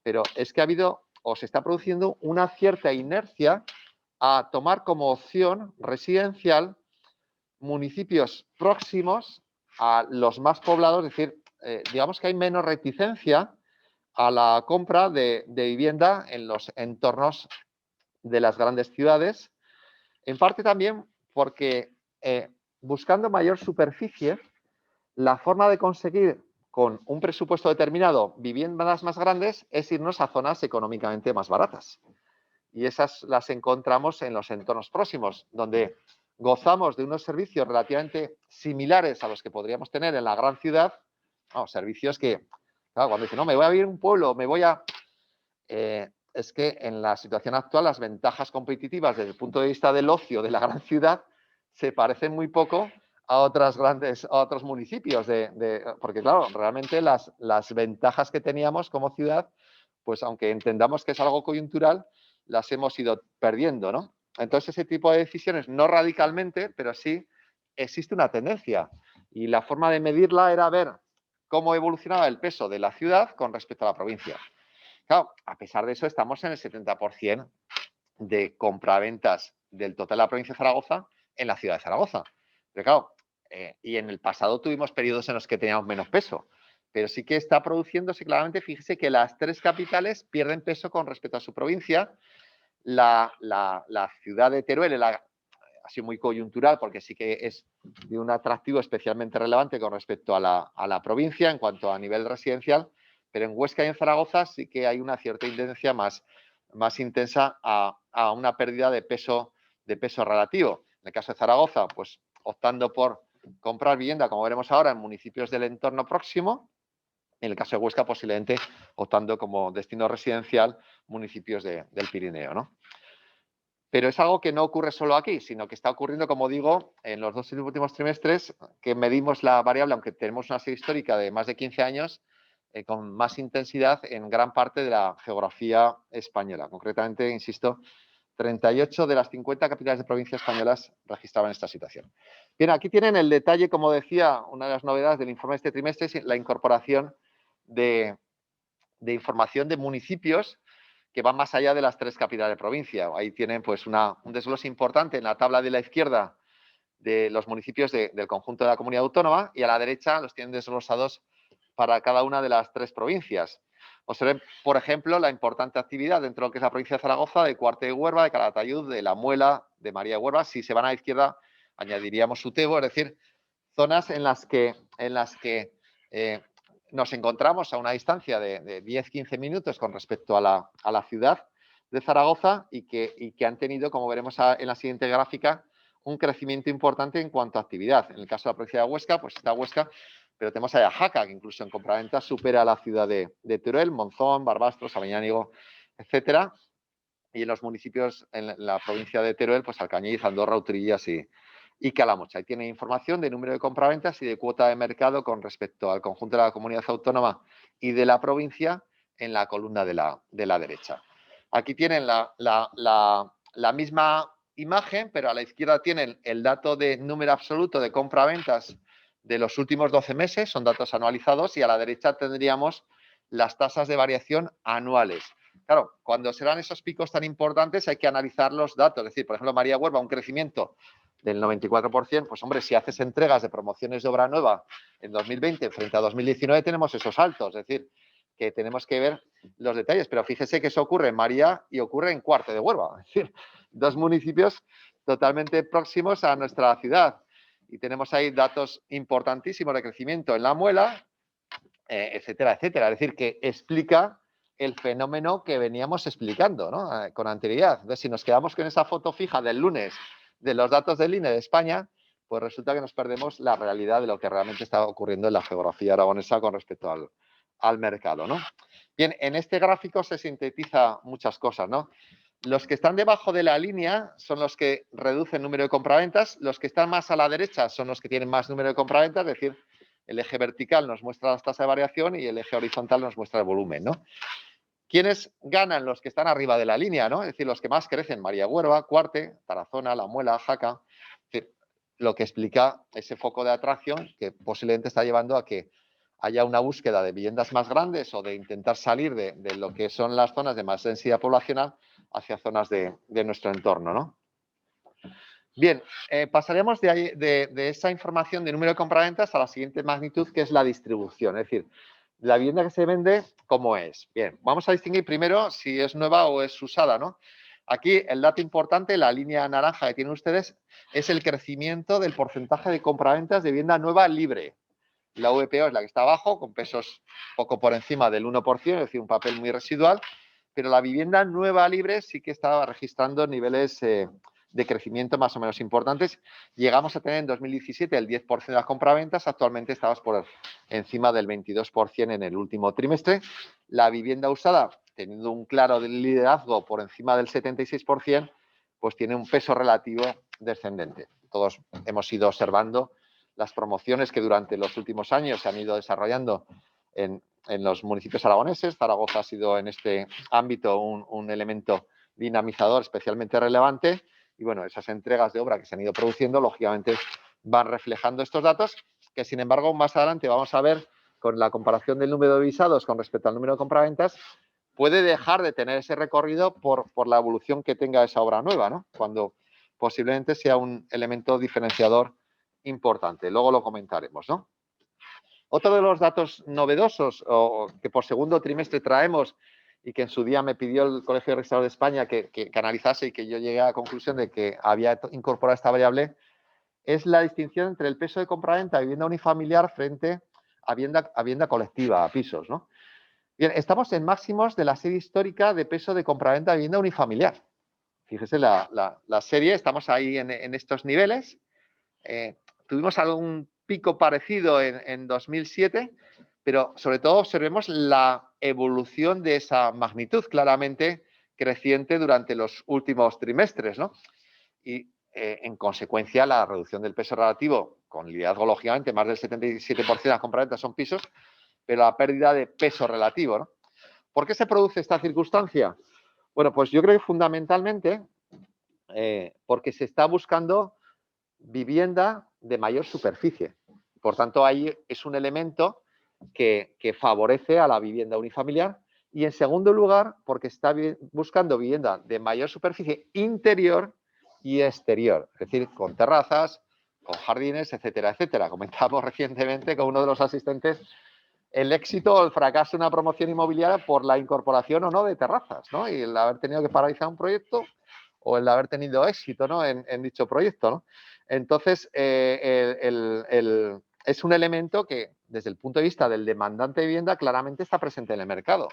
pero es que ha habido o se está produciendo una cierta inercia a tomar como opción residencial municipios próximos a los más poblados, es decir, digamos que hay menos reticencia a la compra de vivienda en los entornos de las grandes ciudades, en parte también porque buscando mayor superficie, la forma de conseguir con un presupuesto determinado viviendas más grandes es irnos a zonas económicamente más baratas. Y esas las encontramos en los entornos próximos, donde gozamos de unos servicios relativamente similares a los que podríamos tener en la gran ciudad, servicios que, claro, cuando dicen, no, me voy a vivir en un pueblo, me voy a... es que en la situación actual las ventajas competitivas desde el punto de vista del ocio de la gran ciudad se parecen muy poco a otros municipios, porque claro, realmente las ventajas que teníamos como ciudad, pues aunque entendamos que es algo coyuntural, las hemos ido perdiendo, ¿no? Entonces ese tipo de decisiones, no radicalmente, pero sí existe una tendencia y la forma de medirla era ver cómo evolucionaba el peso de la ciudad con respecto a la provincia. Claro, a pesar de eso estamos en el 70% de compraventas del total de la provincia de Zaragoza en la ciudad de Zaragoza. Pero claro, y en el pasado tuvimos periodos en los que teníamos menos peso, pero sí que está produciéndose claramente, fíjese que las 3 capitales pierden peso con respecto a su provincia. La ciudad de Teruel ha sido muy coyuntural porque sí que es de un atractivo especialmente relevante con respecto a la provincia en cuanto a nivel residencial, pero en Huesca y en Zaragoza sí que hay una cierta tendencia más intensa a una pérdida de peso relativo. En el caso de Zaragoza, pues optando por comprar vivienda, como veremos ahora, en municipios del entorno próximo. En el caso de Huesca, posiblemente optando como destino residencial municipios del Pirineo, ¿no? Pero es algo que no ocurre solo aquí, sino que está ocurriendo, como digo, en los 2 últimos trimestres, que medimos la variable, aunque tenemos una serie histórica de más de 15 años, con más intensidad en gran parte de la geografía española. Concretamente, insisto, 38 de las 50 capitales de provincias españolas registraban esta situación. Bien, aquí tienen el detalle, como decía, una de las novedades del informe de este trimestre es la incorporación de información de municipios que van más allá de las 3 capitales de provincia. Ahí tienen pues un desglose importante en la tabla de la izquierda de los municipios del conjunto de la comunidad autónoma y a la derecha los tienen desglosados para cada una de las 3 provincias. Observen, por ejemplo, la importante actividad dentro de lo que es la provincia de Zaragoza, de Cuarte de Huerva, de Calatayud, de La Muela, de María de Huerva. Si se van a la izquierda, añadiríamos Utebo, es decir, zonas en las que nos encontramos a una distancia de 10-15 minutos con respecto a la ciudad, de Zaragoza y que han tenido, como veremos en la siguiente gráfica, un crecimiento importante en cuanto a actividad. En el caso de la provincia de Huesca, pues está Huesca, pero tenemos ahí a Jaca, que incluso en compraventa supera a la ciudad de Teruel, Monzón, Barbastro, Avellánigo, etcétera. Y en los municipios, en la provincia de Teruel, pues Alcañiz, Andorra, Utrilla y Calamocha. Ahí tiene información de número de compraventas y de cuota de mercado con respecto al conjunto de la comunidad autónoma y de la provincia en la columna de la derecha. Aquí tienen la misma imagen, pero a la izquierda tienen el dato de número absoluto de compraventas de los últimos 12 meses, son datos anualizados, y a la derecha tendríamos las tasas de variación anuales. Claro, cuando serán esos picos tan importantes hay que analizar los datos. Es decir, por ejemplo, María Huerva, un crecimiento del 94%, pues hombre, si haces entregas de promociones de obra nueva en 2020 frente a 2019 tenemos esos saltos. Es decir, que tenemos que ver los detalles. Pero fíjese que eso ocurre en María y ocurre en Cuarte de Huelva. Es decir, dos municipios totalmente próximos a nuestra ciudad. Y tenemos ahí datos importantísimos de crecimiento en La Muela, etcétera, etcétera. Es decir, que explica el fenómeno que veníamos explicando, ¿no? Con anterioridad. Entonces, si nos quedamos con esa foto fija del lunes de los datos del INE de España, pues resulta que nos perdemos la realidad de lo que realmente está ocurriendo en la geografía aragonesa con respecto al mercado, ¿no? Bien, en este gráfico se sintetiza muchas cosas, ¿no? Los que están debajo de la línea son los que reducen el número de compraventas, los que están más a la derecha son los que tienen más número de compraventas, es decir, el eje vertical nos muestra las tasas de variación y el eje horizontal nos muestra el volumen, ¿no? ¿Quiénes ganan? Los que están arriba de la línea, ¿no? Es decir, los que más crecen, María Huerva, Cuarte, Tarazona, La Muela, Jaca. Es decir, lo que explica ese foco de atracción que posiblemente está llevando a que haya una búsqueda de viviendas más grandes o de intentar salir de lo que son las zonas de más densidad poblacional hacia zonas de nuestro entorno, ¿no? Bien, pasaríamos de esa información de número de compraventas a la siguiente magnitud, que es la distribución. Es decir, la vivienda que se vende, ¿cómo es? Bien, vamos a distinguir primero si es nueva o es usada, ¿no? Aquí el dato importante, la línea naranja que tienen ustedes, es el crecimiento del porcentaje de compraventas de vivienda nueva libre. La VPO es la que está abajo, con pesos poco por encima del 1%, es decir, un papel muy residual, pero la vivienda nueva libre sí que estaba registrando niveles de crecimiento más o menos importantes. Llegamos a tener en 2017 el 10% de las compraventas, actualmente estamos por encima del 22% en el último trimestre. La vivienda usada, teniendo un claro liderazgo por encima del 76%, pues tiene un peso relativo descendente. Todos hemos ido observando las promociones que durante los últimos años se han ido desarrollando en los municipios aragoneses. Zaragoza ha sido en este ámbito un elemento dinamizador especialmente relevante y bueno, esas entregas de obra que se han ido produciendo lógicamente van reflejando estos datos que sin embargo más adelante vamos a ver con la comparación del número de visados con respecto al número de compraventas puede dejar de tener ese recorrido por la evolución que tenga esa obra nueva, ¿no? Cuando posiblemente sea un elemento diferenciador importante. Luego lo comentaremos, ¿no? Otro de los datos novedosos o que por segundo trimestre traemos y que en su día me pidió el Colegio de Registradores de España que analizase y que yo llegué a la conclusión de que había incorporado esta variable, es la distinción entre el peso de compraventa de vivienda unifamiliar frente a vivienda colectiva, a pisos, ¿no? Bien, estamos en máximos de la serie histórica de peso de compraventa de vivienda unifamiliar. Fíjese la serie, estamos ahí en estos niveles. Tuvimos algún pico parecido en 2007, pero sobre todo observemos la evolución de esa magnitud claramente creciente durante los últimos trimestres, ¿no? Y en consecuencia la reducción del peso relativo, con liderazgo lógicamente, más del 77% de las compraventas son pisos, pero la pérdida de peso relativo, ¿no? ¿Por qué se produce esta circunstancia? Bueno, pues yo creo que fundamentalmente porque se está buscando vivienda de mayor superficie. Por tanto, ahí es un elemento que favorece a la vivienda unifamiliar. Y en segundo lugar, porque está buscando vivienda de mayor superficie interior y exterior, es decir, con terrazas, con jardines, etcétera, etcétera. Comentábamos recientemente con uno de los asistentes el éxito o el fracaso de una promoción inmobiliaria por la incorporación o no de terrazas, ¿no? Y el haber tenido que paralizar un proyecto o el haber tenido éxito, ¿no? en dicho proyecto, ¿no? Entonces, es un elemento que, desde el punto de vista del demandante de vivienda, claramente está presente en el mercado.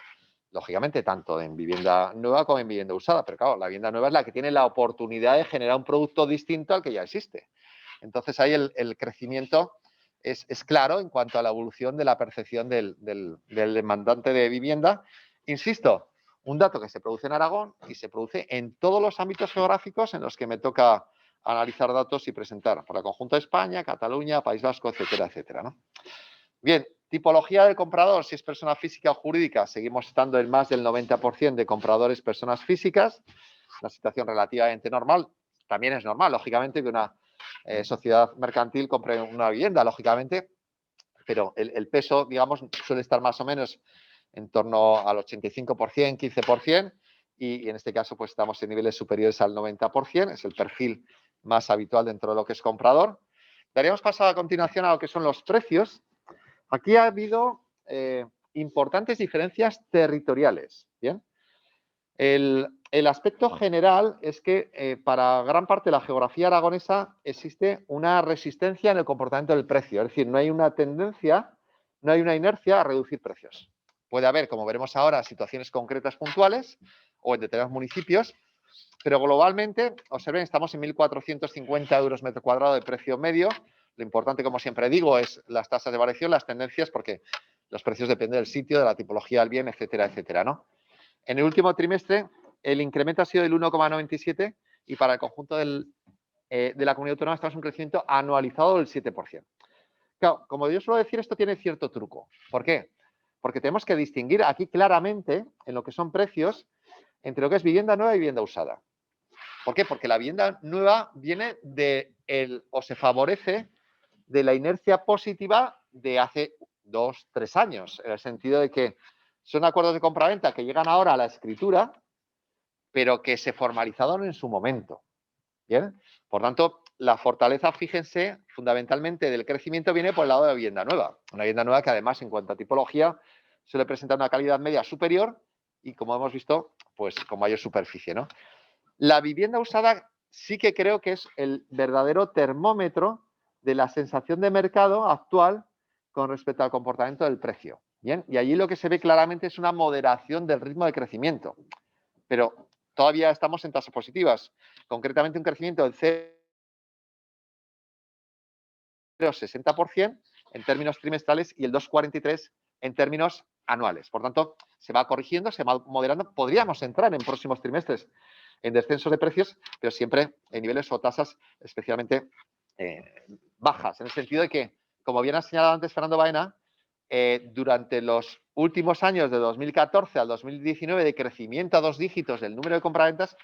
lógicamente, tanto en vivienda nueva como en vivienda usada. Pero claro, la vivienda nueva es la que tiene la oportunidad de generar un producto distinto al que ya existe. Entonces ahí el crecimiento es claro en cuanto a la evolución de la percepción del demandante de vivienda. Insisto, un dato que se produce en Aragón y se produce en todos los ámbitos geográficos en los que me toca analizar datos y presentar, por el conjunto de España, Cataluña, País Vasco, etcétera, etcétera, ¿no? Bien, tipología del comprador, si es persona física o jurídica, seguimos estando en más del 90% de compradores personas físicas, una situación relativamente normal. También es normal, lógicamente, que una sociedad mercantil compre una vivienda, lógicamente, pero el peso, digamos, suele estar más o menos en torno al 85%, 15%, y en este caso pues estamos en niveles superiores al 90%, es el perfil más habitual dentro de lo que es comprador. Daríamos paso a continuación a lo que son los precios. Aquí ha habido importantes diferencias territoriales. ¿Bien? El aspecto general es que para gran parte de la geografía aragonesa existe una resistencia en el comportamiento del precio, es decir, no hay una tendencia, no hay una inercia a reducir precios. Puede haber, como veremos ahora, situaciones concretas puntuales o en determinados municipios, pero globalmente, observen, estamos en 1.450 euros metro cuadrado de precio medio. Lo importante, como siempre digo, es las tasas de variación, las tendencias, porque los precios dependen del sitio, de la tipología del bien, etcétera, etcétera, ¿no? En el último trimestre, el incremento ha sido del 1,97 y para el conjunto de la comunidad autónoma estamos en un crecimiento anualizado del 7%. Claro, como yo suelo decir, esto tiene cierto truco. ¿Por qué? Porque tenemos que distinguir aquí claramente, en lo que son precios, entre lo que es vivienda nueva y vivienda usada. ¿Por qué? Porque la vivienda nueva viene o se favorece de la inercia positiva de hace 2, 3 años, en el sentido de que son acuerdos de compraventa que llegan ahora a la escritura, pero que se formalizaron en su momento. ¿Bien? Por tanto, la fortaleza, fíjense, fundamentalmente del crecimiento viene por el lado de la vivienda nueva. Una vivienda nueva que además, en cuanto a tipología, suele presentar una calidad media superior y, como hemos visto, pues con mayor superficie, ¿no? La vivienda usada sí que creo que es el verdadero termómetro de la sensación de mercado actual con respecto al comportamiento del precio. Bien, y allí lo que se ve claramente es una moderación del ritmo de crecimiento. Pero todavía estamos en tasas positivas, concretamente un crecimiento del 0,60% en términos trimestrales y el 2,43% en términos anuales. Por tanto, se va corrigiendo, se va moderando. Podríamos entrar en próximos trimestres en descensos de precios, pero siempre en niveles o tasas especialmente bajas, en el sentido de que, como bien ha señalado antes Fernando Baena, durante los últimos años de 2014 al 2019 de crecimiento a 2 dígitos del número de compraventas,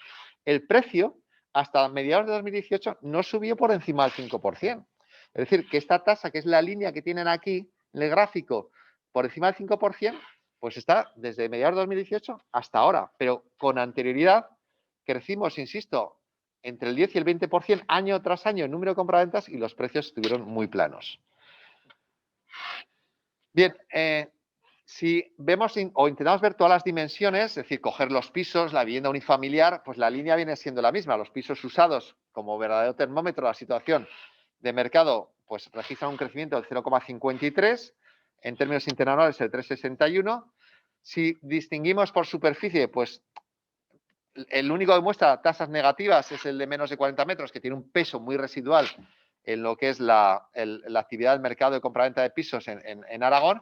el precio hasta mediados de 2018 no subió por encima del 5%. Es decir, que esta tasa, que es la línea que tienen aquí en el gráfico, por encima del 5%, pues está desde mediados de 2018 hasta ahora, pero con anterioridad crecimos, insisto, entre el 10 y el 20% año tras año en número de compraventas y los precios estuvieron muy planos. Bien, si vemos o intentamos ver todas las dimensiones, es decir, coger los pisos, la vivienda unifamiliar, pues la línea viene siendo la misma. Los pisos usados como verdadero termómetro de la situación de mercado, pues registran un crecimiento del 0,53, en términos interanuales el 3,61. Si distinguimos por superficie, pues el único que muestra tasas negativas es el de menos de 40 metros, que tiene un peso muy residual en lo que es la actividad del mercado de compraventa de pisos en Aragón,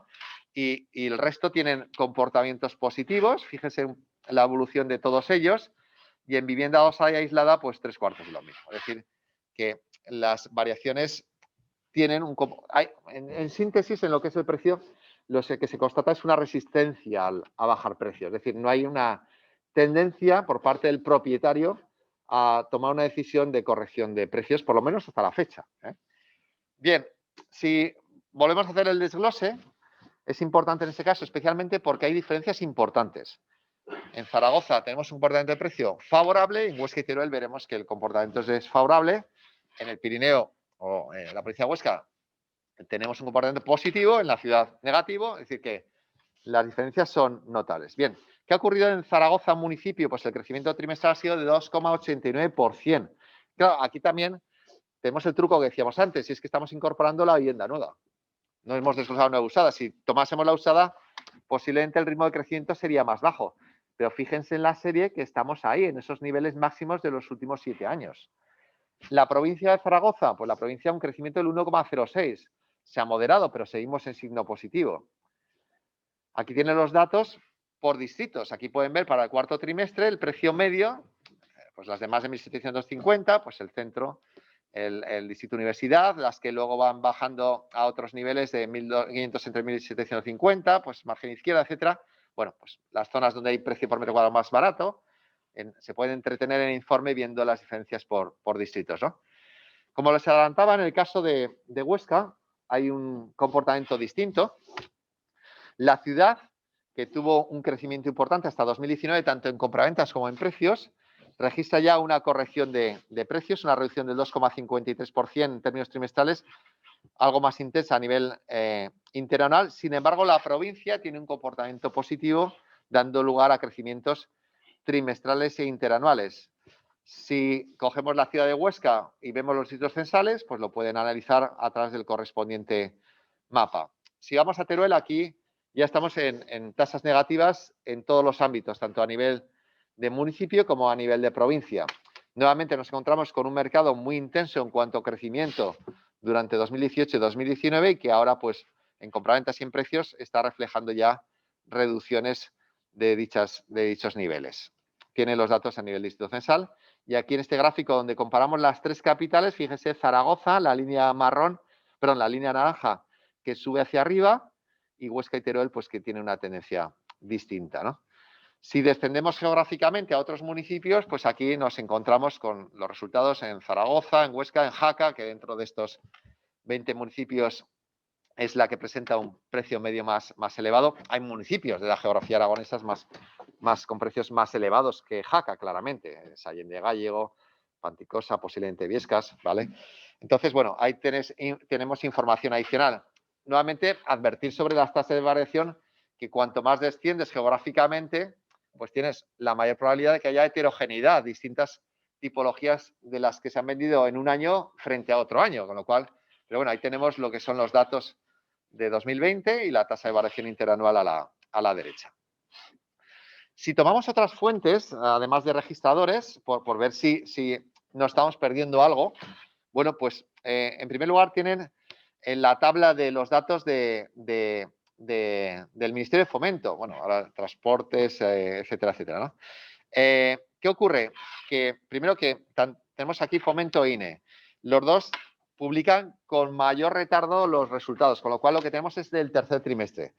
y el resto tienen comportamientos positivos. Fíjense en la evolución de todos ellos, y en vivienda usada y aislada, pues 3/4 de lo mismo. Es decir, que las variaciones tienen en síntesis, en lo que es el precio, lo que se constata es una resistencia a bajar precios. Es decir, no hay una tendencia por parte del propietario a tomar una decisión de corrección de precios, por lo menos hasta la fecha. Bien, si volvemos a hacer el desglose, es importante en este caso, especialmente porque hay diferencias importantes. En Zaragoza tenemos un comportamiento de precio favorable, en Huesca y Teruel veremos que el comportamiento es desfavorable, en el Pirineo o en la provincia de Huesca tenemos un comportamiento positivo, en la ciudad negativo, es decir que las diferencias son notables. Bien, ¿qué ha ocurrido en Zaragoza, municipio? Pues el crecimiento trimestral ha sido de 2,89%. Claro, aquí también tenemos el truco que decíamos antes, y es que estamos incorporando la vivienda nueva. No hemos desglosado una usada. Si tomásemos la usada, posiblemente el ritmo de crecimiento sería más bajo. Pero fíjense en la serie que estamos ahí, en esos niveles máximos de los últimos 7 años. La provincia de Zaragoza, pues la provincia un crecimiento del 1,06. Se ha moderado, pero seguimos en signo positivo. Aquí tienen los datos por distritos. Aquí pueden ver para el cuarto trimestre el precio medio, pues las de más de 1.750, pues el centro, el distrito universidad, las que luego van bajando a otros niveles de 1.500 entre 1.750, pues margen izquierda, etcétera. Bueno, pues las zonas donde hay precio por metro cuadrado más barato, se pueden entretener en el informe viendo las diferencias por distritos, ¿no? Como les adelantaba, en el caso de Huesca hay un comportamiento distinto. La ciudad, que tuvo un crecimiento importante hasta 2019, tanto en compraventas como en precios, registra ya una corrección de precios, una reducción del 2,53% en términos trimestrales, algo más intensa a nivel interanual. Sin embargo, la provincia tiene un comportamiento positivo, dando lugar a crecimientos trimestrales e interanuales. Si cogemos la ciudad de Huesca y vemos los distritos censales, pues lo pueden analizar a través del correspondiente mapa. Si vamos a Teruel, aquí ya estamos en tasas negativas en todos los ámbitos, tanto a nivel de municipio como a nivel de provincia. Nuevamente nos encontramos con un mercado muy intenso en cuanto a crecimiento durante 2018 y 2019 y que ahora, pues, en compraventas y en precios está reflejando ya reducciones de dichos niveles. Tiene los datos a nivel distrito censal. Y aquí en este gráfico donde comparamos las 3 capitales, fíjese Zaragoza, la línea la línea naranja que sube hacia arriba, y Huesca y Teruel, pues que tiene una tendencia distinta, ¿no? Si descendemos geográficamente a otros municipios, pues aquí nos encontramos con los resultados en Zaragoza, en Huesca, en Jaca, que dentro de estos 20 municipios es la que presenta un precio medio más elevado. Hay municipios de la geografía aragonesa con precios más elevados que Jaca, claramente. Sallén de Gállego, Panticosa, posiblemente Viescas, ¿vale? Entonces, bueno, ahí tenemos información adicional. Nuevamente, advertir sobre las tasas de variación, que cuanto más desciendes geográficamente, pues tienes la mayor probabilidad de que haya heterogeneidad, distintas tipologías de las que se han vendido en un año frente a otro año, con lo cual, pero bueno, ahí tenemos lo que son los datos de 2020 y la tasa de variación interanual a la derecha. Si tomamos otras fuentes, además de registradores, por ver si no estamos perdiendo algo, bueno, pues en primer lugar tienen en la tabla de los datos del Ministerio de Fomento, bueno, ahora transportes, etcétera, etcétera, ¿no? ¿Qué ocurre? Que primero que tenemos aquí Fomento e INE. Los dos publican con mayor retardo los resultados, con lo cual lo que tenemos es del tercer trimestre.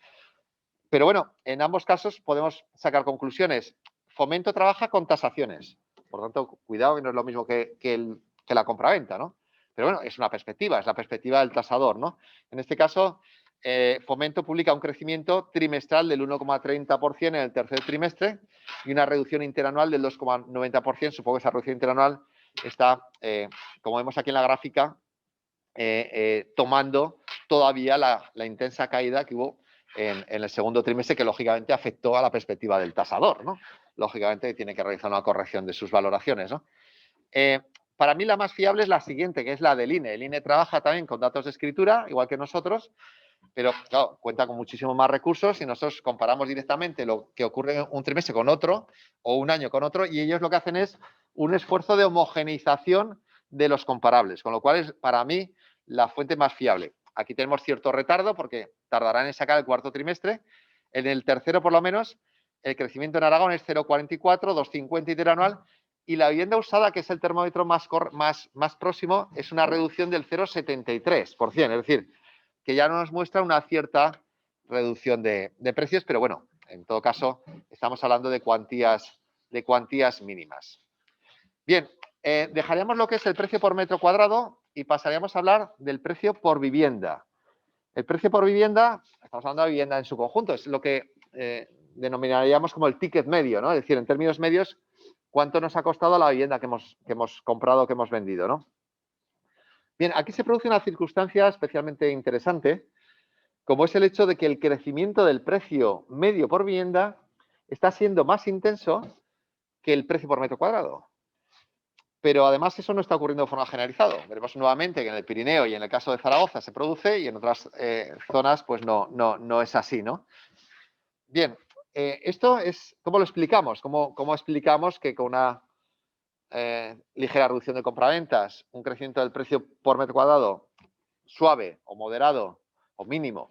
Pero bueno, en ambos casos podemos sacar conclusiones. Fomento trabaja con tasaciones, por tanto, cuidado que no es lo mismo que la compraventa, ¿no? Pero bueno, es una perspectiva, es la perspectiva del tasador, ¿no? En este caso, Fomento publica un crecimiento trimestral del 1,30% en el tercer trimestre y una reducción interanual del 2,90%. Supongo que esa reducción interanual está, como vemos aquí en la gráfica, tomando todavía la intensa caída que hubo en el segundo trimestre, que lógicamente afectó a la perspectiva del tasador, ¿no? Lógicamente tiene que realizar una corrección de sus valoraciones, ¿no? Para mí la más fiable es la siguiente, que es la del INE. El INE trabaja también con datos de escritura, igual que nosotros, pero claro, cuenta con muchísimo más recursos y nosotros comparamos directamente lo que ocurre un trimestre con otro o un año con otro, y ellos lo que hacen es un esfuerzo de homogeneización de los comparables, con lo cual es para mí la fuente más fiable. Aquí tenemos cierto retardo porque tardarán en sacar el cuarto trimestre. En el tercero, por lo menos, el crecimiento en Aragón es 0,44, 2,50 interanual, y la vivienda usada, que es el termómetro más próximo, es una reducción del 0,73%, es decir, que ya nos muestra una cierta reducción de precios, pero bueno, en todo caso, estamos hablando de cuantías mínimas. Bien, dejaríamos lo que es el precio por metro cuadrado y pasaríamos a hablar del precio por vivienda. El precio por vivienda, estamos hablando de vivienda en su conjunto, es lo que denominaríamos como el ticket medio, ¿no? Es decir, en términos medios, cuánto nos ha costado la vivienda que hemos comprado, que hemos vendido, ¿no? Bien, aquí se produce una circunstancia especialmente interesante, como es el hecho de que el crecimiento del precio medio por vivienda está siendo más intenso que el precio por metro cuadrado. Pero además eso no está ocurriendo de forma generalizada. Veremos nuevamente que en el Pirineo y en el caso de Zaragoza se produce y en otras zonas pues no es así, ¿no? Bien, esto es, ¿cómo lo explicamos? ¿Cómo explicamos que con una ligera reducción de compraventas, un crecimiento del precio por metro cuadrado suave o moderado o mínimo,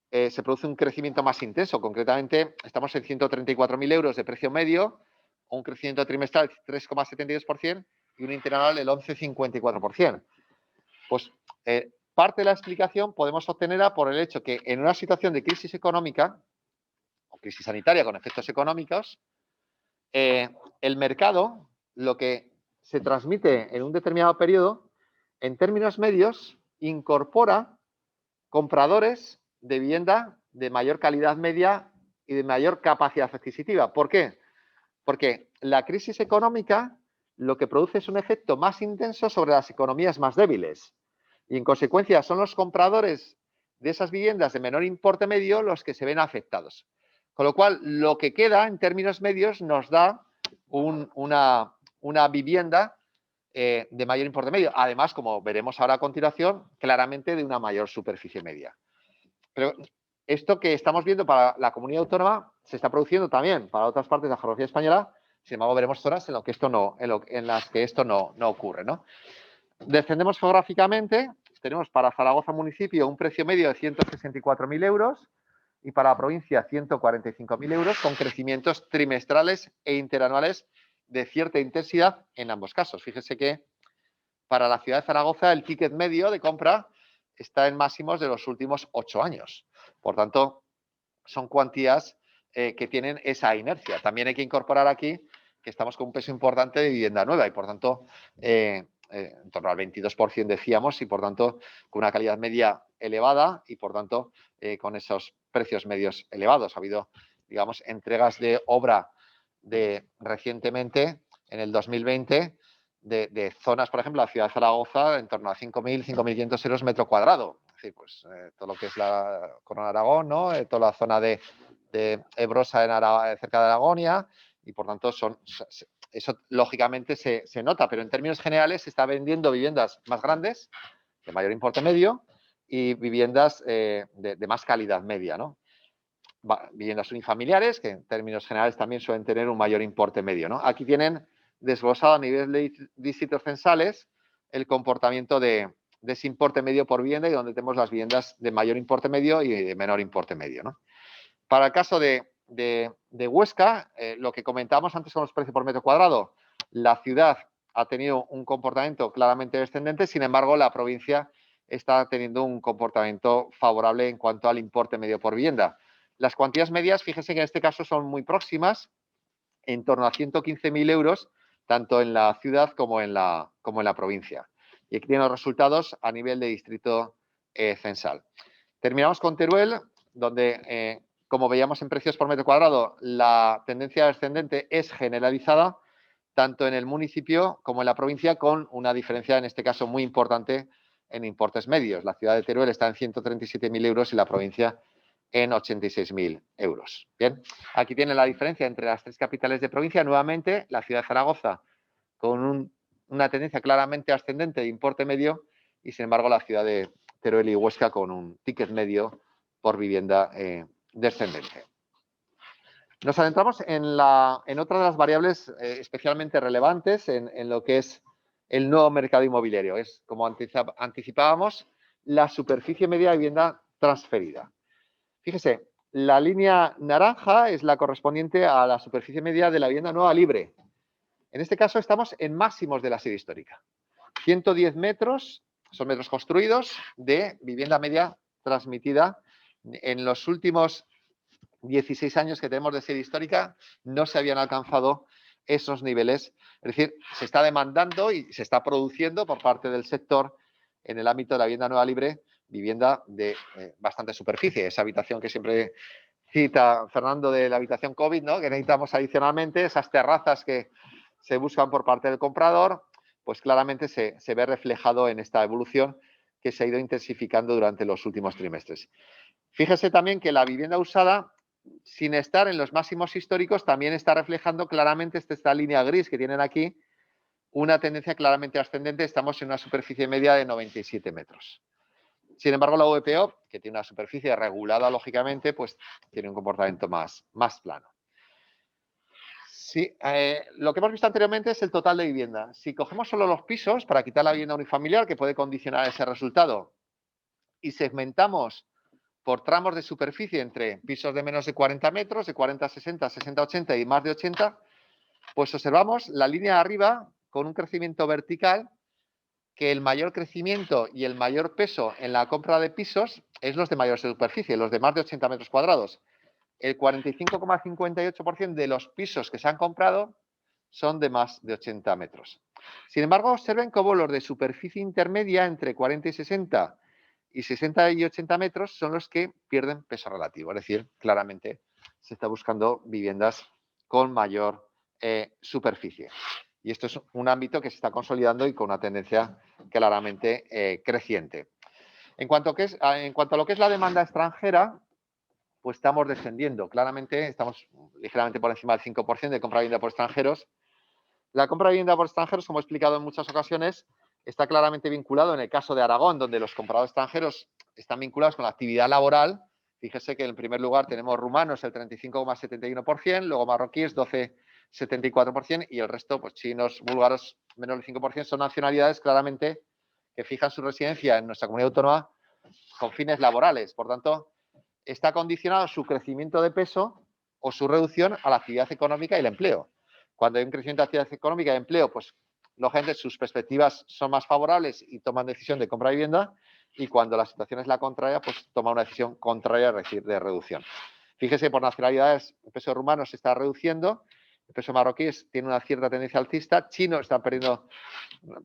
se produce un crecimiento más intenso? Concretamente, estamos en 134.000 euros de precio medio, un crecimiento trimestral del 3,72% y un interanual del 11,54%. Pues parte de la explicación podemos obtenerla por el hecho que en una situación de crisis económica o crisis sanitaria con efectos económicos, el mercado, lo que se transmite en un determinado periodo, en términos medios, incorpora compradores de vivienda de mayor calidad media y de mayor capacidad adquisitiva. ¿Por qué? Porque la crisis económica lo que produce es un efecto más intenso sobre las economías más débiles. Y en consecuencia son los compradores de esas viviendas de menor importe medio los que se ven afectados. Con lo cual, lo que queda en términos medios nos da una vivienda de mayor importe medio. Además, como veremos ahora a continuación, claramente de una mayor superficie media. Pero esto que estamos viendo para la comunidad autónoma se está produciendo también para otras partes de la geografía española. Sin embargo, veremos zonas en las que esto no ocurre, ¿no? Descendemos geográficamente. Tenemos para Zaragoza municipio un precio medio de 164.000 euros y para la provincia 145.000 euros, con crecimientos trimestrales e interanuales de cierta intensidad en ambos casos. Fíjese que para la ciudad de Zaragoza el ticket medio de compra está en máximos de los últimos 8 años. Por tanto, son cuantías que tienen esa inercia. También hay que incorporar aquí que estamos con un peso importante de vivienda nueva y, por tanto, en torno al 22% decíamos, y por tanto, con una calidad media elevada y, por tanto, con esos precios medios elevados. Ha habido, digamos, entregas de obra recientemente, en el 2020, de zonas, por ejemplo, la ciudad de Zaragoza, en torno a 5.000, 5.500 euros metro cuadrado. Es decir, pues todo lo que es la Corona de Aragón, ¿no? Toda la zona de Ebrosa cerca de Aragonia, y por tanto eso lógicamente se nota, pero en términos generales se está vendiendo viviendas más grandes, de mayor importe medio, y viviendas de más calidad media, ¿no? Viviendas unifamiliares, que en términos generales también suelen tener un mayor importe medio, ¿no? Aquí tienen desglosado a nivel de distritos censales el comportamiento de ese importe medio por vivienda, y donde tenemos las viviendas de mayor importe medio y de menor importe medio, ¿no? Para el caso de Huesca, lo que comentábamos antes con los precios por metro cuadrado, la ciudad ha tenido un comportamiento claramente descendente, sin embargo, la provincia está teniendo un comportamiento favorable en cuanto al importe medio por vivienda. Las cuantías medias, fíjense que en este caso son muy próximas, en torno a 115.000 euros, tanto en la ciudad como en la provincia. Y aquí tienen los resultados a nivel de distrito censal. Terminamos con Teruel, donde, como veíamos en precios por metro cuadrado, la tendencia descendente es generalizada, tanto en el municipio como en la provincia, con una diferencia, en este caso, muy importante en importes medios. La ciudad de Teruel está en 137.000 euros y la provincia en 86.000 euros. Bien, aquí tienen la diferencia entre las tres capitales de provincia. Nuevamente, la ciudad de Zaragoza con una tendencia claramente ascendente de importe medio, y sin embargo la ciudad de Teruel y Huesca con un ticket medio por vivienda descendente. Nos adentramos en otra de las variables especialmente relevantes en lo que es el nuevo mercado inmobiliario. Es, como anticipábamos, la superficie media de vivienda transferida. Fíjese, la línea naranja es la correspondiente a la superficie media de la vivienda nueva libre. En este caso estamos en máximos de la serie histórica. 110 metros, son metros construidos, de vivienda media transmitida. En los últimos 16 años que tenemos de serie histórica no se habían alcanzado esos niveles. Es decir, se está demandando y se está produciendo por parte del sector en el ámbito de la vivienda nueva libre, vivienda de bastante superficie. Esa habitación que siempre cita Fernando de la habitación COVID, ¿no? Que necesitamos adicionalmente, esas terrazas que se buscan por parte del comprador, pues claramente se ve reflejado en esta evolución que se ha ido intensificando durante los últimos trimestres. Fíjese también que la vivienda usada, sin estar en los máximos históricos, también está reflejando claramente esta línea gris que tienen aquí, una tendencia claramente ascendente. Estamos en una superficie media de 97 metros. Sin embargo, la VPO, que tiene una superficie regulada lógicamente, pues tiene un comportamiento más plano. Sí, lo que hemos visto anteriormente es el total de vivienda. Si cogemos solo los pisos para quitar la vivienda unifamiliar, que puede condicionar ese resultado, y segmentamos por tramos de superficie entre pisos de menos de 40 metros, de 40 a 60, 60 a 80 y más de 80, pues observamos la línea de arriba con un crecimiento vertical, que el mayor crecimiento y el mayor peso en la compra de pisos es los de mayor superficie, los de más de 80 metros cuadrados. El 45,58% de los pisos que se han comprado son de más de 80 metros. Sin embargo, observen cómo los de superficie intermedia entre 40 y 60 y 60 y 80 metros son los que pierden peso relativo. Es decir, claramente se está buscando viviendas con mayor superficie. Y esto es un ámbito que se está consolidando y con una tendencia claramente creciente. En cuanto a lo que es la demanda extranjera, pues estamos descendiendo. Claramente estamos ligeramente por encima del 5% de compra de vivienda por extranjeros. La compra de vivienda por extranjeros, como he explicado en muchas ocasiones, está claramente vinculado en el caso de Aragón, donde los compradores extranjeros están vinculados con la actividad laboral. Fíjese que en primer lugar tenemos rumanos el 35,71%, luego marroquíes 12,74% y el resto, pues chinos, búlgaros, menos del 5%, son nacionalidades claramente que fijan su residencia en nuestra comunidad autónoma con fines laborales. Por tanto, está condicionado su crecimiento de peso o su reducción a la actividad económica y el empleo. Cuando hay un crecimiento de actividad económica y empleo, pues lógicamente sus perspectivas son más favorables y toman decisión de compra de vivienda, y cuando la situación es la contraria, pues toma una decisión contraria, es decir, de reducción. Fíjese, por nacionalidades, el peso rumano se está reduciendo, el peso marroquí tiene una cierta tendencia alcista, chino está perdiendo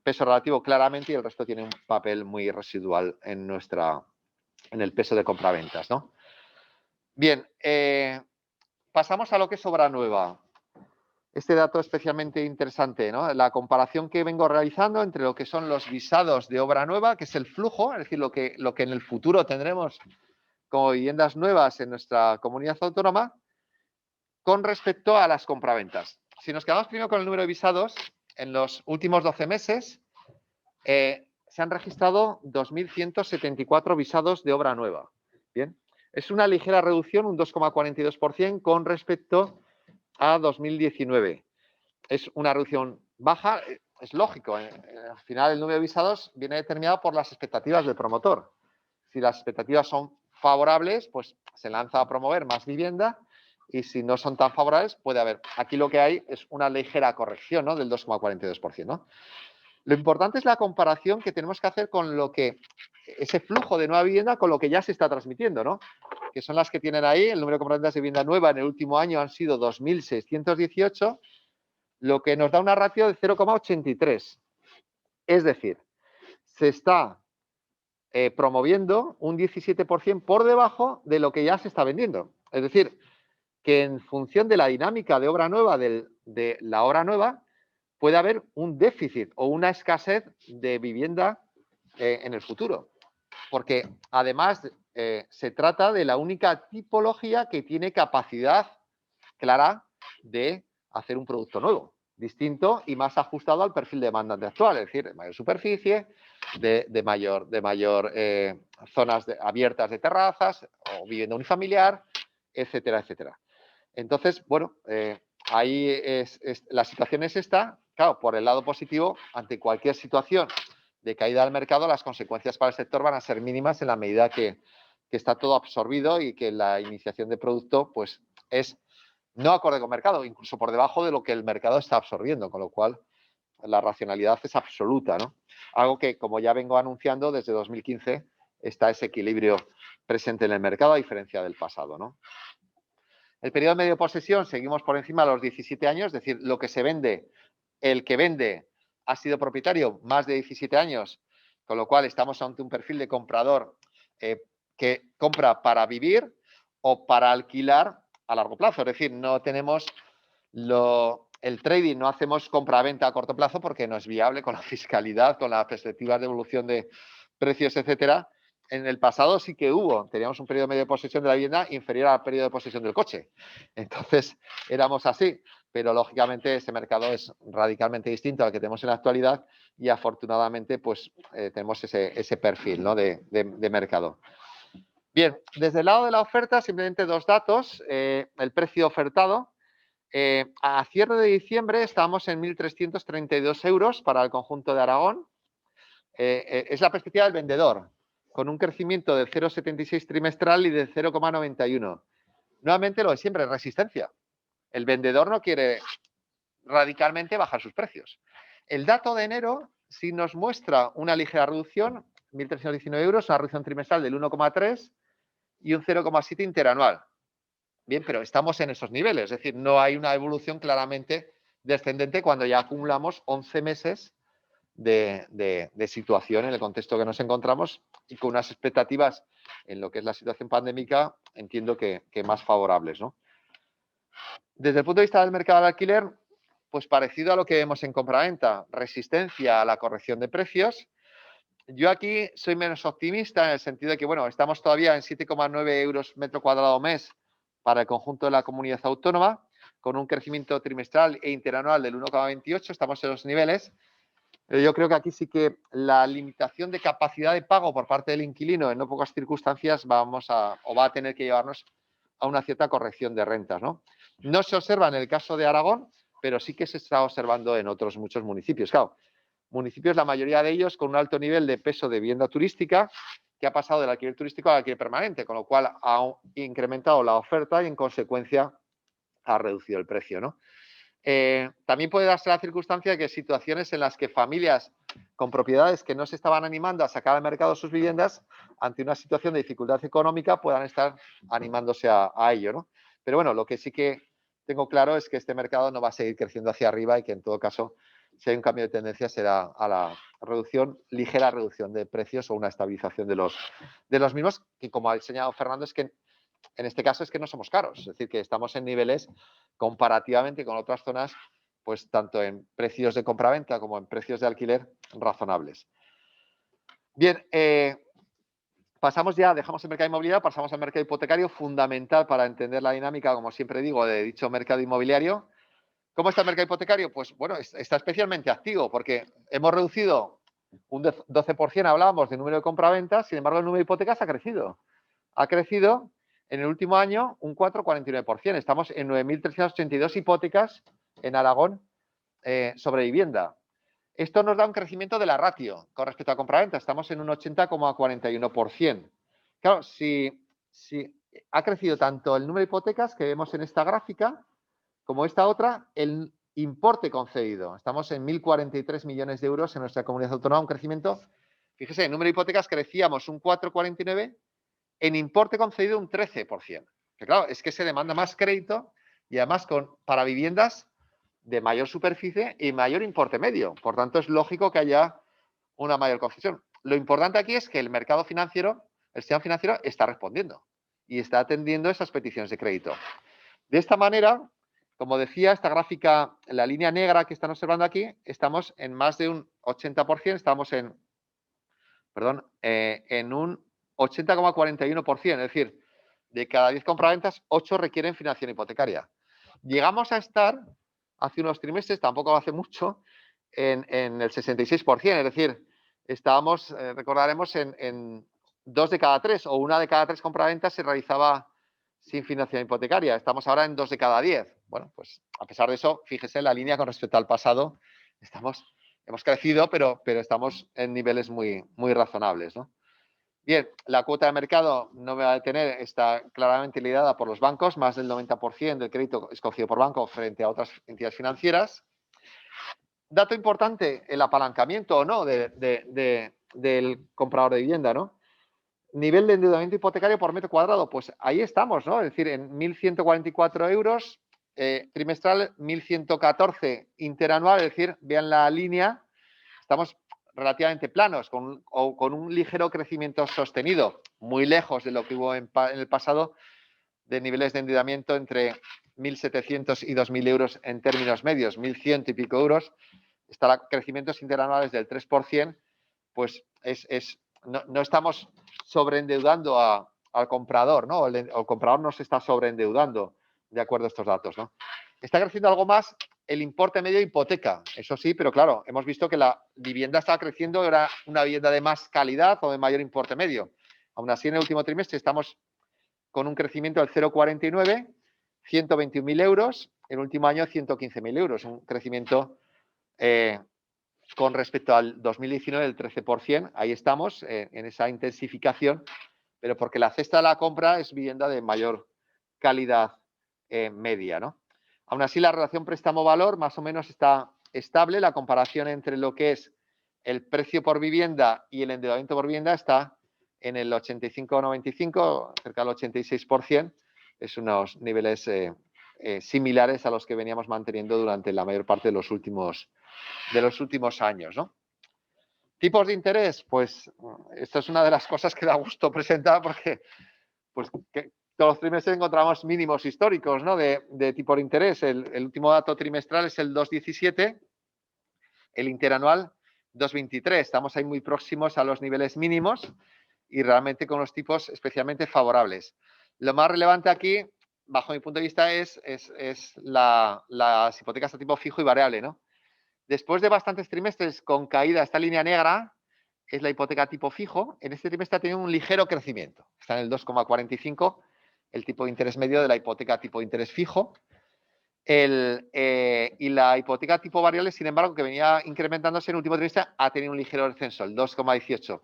peso relativo claramente y el resto tiene un papel muy residual en el peso de compraventas, ¿no? Bien, pasamos a lo que es obra nueva. Este dato es especialmente interesante, ¿no? La comparación que vengo realizando entre lo que son los visados de obra nueva, que es el flujo, es decir, lo que en el futuro tendremos como viviendas nuevas en nuestra comunidad autónoma, con respecto a las compraventas. Si nos quedamos primero con el número de visados, en los últimos 12 meses se han registrado 2.174 visados de obra nueva. Bien, es una ligera reducción, un 2,42% con respecto a 2019. Es una reducción baja, es lógico. Al final, el número de visados viene determinado por las expectativas del promotor. Si las expectativas son favorables, pues se lanza a promover más vivienda, y si no son tan favorables, puede haber. Aquí lo que hay es una ligera corrección, ¿no?, del 2,42%, ¿no? Lo importante es la comparación que tenemos que hacer con ese flujo de nueva vivienda con lo que ya se está transmitiendo, ¿no? Que son las que tienen ahí. El número de compraventas de vivienda nueva en el último año han sido 2.618, lo que nos da una ratio de 0,83. Es decir, se está promoviendo un 17% por debajo de lo que ya se está vendiendo. Es decir, que en función de la dinámica de obra nueva, de la obra nueva, puede haber un déficit o una escasez de vivienda en el futuro. Porque además se trata de la única tipología que tiene capacidad clara de hacer un producto nuevo, distinto y más ajustado al perfil de demandante actual, es decir, de mayor superficie, de mayor zonas abiertas de terrazas o vivienda unifamiliar, etcétera, etcétera. Entonces, bueno, ahí la situación es esta. Claro, por el lado positivo, ante cualquier situación de caída del mercado, las consecuencias para el sector van a ser mínimas en la medida que está todo absorbido y que la iniciación de producto pues es no acorde con mercado, incluso por debajo de lo que el mercado está absorbiendo, con lo cual la racionalidad es absoluta, ¿no? Algo que, como ya vengo anunciando, desde 2015 está ese equilibrio presente en el mercado a diferencia del pasado, ¿no? El periodo medio de posesión seguimos por encima de los 17 años, es decir, lo que se vende, el que vende ha sido propietario más de 17 años, con lo cual estamos ante un perfil de comprador que compra para vivir o para alquilar a largo plazo. Es decir, no tenemos el trading, no hacemos compra-venta a corto plazo porque no es viable con la fiscalidad, con las perspectivas de evolución de precios, etcétera. en el pasado sí que teníamos un periodo medio de posesión de la vivienda inferior al periodo de posesión del coche. Entonces, éramos así, pero lógicamente este mercado es radicalmente distinto al que tenemos en la actualidad y afortunadamente pues tenemos ese perfil, ¿no?, de mercado. Bien, desde el lado de la oferta, simplemente 2 datos. El precio ofertado. A cierre de diciembre estábamos en 1.332 euros para el conjunto de Aragón. Es la perspectiva del vendedor, con un crecimiento del 0,76 trimestral y del 0,91. Nuevamente lo de siempre, resistencia. El vendedor no quiere radicalmente bajar sus precios. El dato de enero sí nos muestra una ligera reducción, 1.319 euros, una reducción trimestral del 1,3 y un 0,7 interanual. Bien, pero estamos en esos niveles, es decir, no hay una evolución claramente descendente cuando ya acumulamos 11 meses de situación en el contexto que nos encontramos y con unas expectativas en lo que es la situación pandémica, entiendo que más favorables, ¿no? Desde el punto de vista del mercado del alquiler, pues parecido a lo que vemos en compraventa, resistencia a la corrección de precios. Yo aquí soy menos optimista en el sentido de que, bueno, estamos todavía en 7,9 euros metro cuadrado mes para el conjunto de la comunidad autónoma, con un crecimiento trimestral e interanual del 1,28, estamos en los niveles. Yo creo que aquí sí que la limitación de capacidad de pago por parte del inquilino en no pocas circunstancias va a tener que llevarnos a una cierta corrección de rentas, ¿no? No se observa en el caso de Aragón, pero sí que se está observando en otros muchos municipios. Claro, municipios, la mayoría de ellos con un alto nivel de peso de vivienda turística, que ha pasado del alquiler turístico al alquiler permanente, con lo cual ha incrementado la oferta y, en consecuencia, ha reducido el precio, ¿no? También puede darse la circunstancia de que situaciones en las que familias con propiedades que no se estaban animando a sacar al mercado sus viviendas, ante una situación de dificultad económica, puedan estar animándose a ello, ¿no? Pero bueno, lo que sí que tengo claro es que este mercado no va a seguir creciendo hacia arriba y que, en todo caso, si hay un cambio de tendencia, será a la ligera reducción de precios o una estabilización de los mismos, que, como ha señalado Fernando, es que en este caso es que no somos caros, es decir, que estamos en niveles comparativamente con otras zonas, pues tanto en precios de compraventa como en precios de alquiler razonables. Bien, dejamos el mercado inmobiliario, pasamos al mercado hipotecario, fundamental para entender la dinámica, como siempre digo, de dicho mercado inmobiliario. ¿Cómo está el mercado hipotecario? Pues bueno, está especialmente activo porque hemos reducido un 12%, hablábamos de número de compraventas, sin embargo el número de hipotecas ha crecido. Ha crecido en el último año un 4,49%. Estamos en 9.382 hipotecas en Aragón sobre vivienda. Esto nos da un crecimiento de la ratio con respecto a compraventa. Estamos en un 80,41%. Claro, si ha crecido tanto el número de hipotecas que vemos en esta gráfica como esta otra, el importe concedido. Estamos en 1.043 millones de euros en nuestra comunidad autónoma, un crecimiento, fíjese, en número de hipotecas crecíamos un 4,49%, en importe concedido un 13%. Que claro, es que se demanda más crédito y además para viviendas de mayor superficie y mayor importe medio. Por tanto, es lógico que haya una mayor concesión. Lo importante aquí es que el mercado financiero, el sistema financiero, está respondiendo y está atendiendo esas peticiones de crédito. De esta manera, como decía, esta gráfica, la línea negra que están observando aquí, estamos en más de un 80%, estamos en un 80,41%, es decir, de cada 10 compraventas, 8 requieren financiación hipotecaria. Llegamos a estar, hace unos trimestres, tampoco hace mucho, en el 66%, es decir, estábamos, recordaremos, en 2 de cada 3 o 1 de cada 3 compraventas se realizaba sin financiación hipotecaria. Estamos ahora en 2 de cada 10. Bueno, pues a pesar de eso, fíjese la línea con respecto al pasado, hemos crecido, pero estamos en niveles muy, muy razonables, ¿no? Bien, la cuota de mercado, no me va a detener, está claramente liderada por los bancos. Más del 90% del crédito es cogido por banco frente a otras entidades financieras. Dato importante, el apalancamiento o no del comprador de vivienda, ¿no? Nivel de endeudamiento hipotecario por metro cuadrado, pues ahí estamos, ¿no? Es decir, en 1.144 euros trimestral, 1.114 interanual, es decir, vean la línea, estamos relativamente planos, con un ligero crecimiento sostenido, muy lejos de lo que hubo en el pasado, de niveles de endeudamiento entre 1.700 y 2.000 euros en términos medios, 1.100 y pico euros, crecimientos interanuales del 3%, pues no estamos sobreendeudando al comprador, ¿no? El comprador no se está sobreendeudando de acuerdo a estos datos, ¿no? Está creciendo algo más el importe medio de hipoteca, eso sí, pero claro, hemos visto que la vivienda estaba creciendo, era una vivienda de más calidad o de mayor importe medio. Aún así, en el último trimestre estamos con un crecimiento del 0,49, 121.000 euros, el último año 115.000 euros, un crecimiento con respecto al 2019 del 13%, ahí estamos en esa intensificación, pero porque la cesta de la compra es vivienda de mayor calidad media, ¿no? Aún así, la relación préstamo-valor más o menos está estable. La comparación entre lo que es el precio por vivienda y el endeudamiento por vivienda está en el 85-95, cerca del 86%. Es unos niveles similares a los que veníamos manteniendo durante la mayor parte de los últimos años, ¿no? Tipos de interés, pues esto es una de las cosas que da gusto presentar porque pues, todos los trimestres encontramos mínimos históricos, ¿no? de tipo de interés. El último dato trimestral es el 2,17, el interanual 2,23. Estamos ahí muy próximos a los niveles mínimos y realmente con los tipos especialmente favorables. Lo más relevante aquí, bajo mi punto de vista, es las hipotecas a tipo fijo y variable, ¿no? Después de bastantes trimestres con caída, esta línea negra es la hipoteca tipo fijo. En este trimestre ha tenido un ligero crecimiento. Está en el 2,45, el tipo de interés medio de la hipoteca tipo de interés fijo. Y la hipoteca tipo variable, sin embargo, que venía incrementándose en el último trimestre, ha tenido un ligero descenso, el 2,18.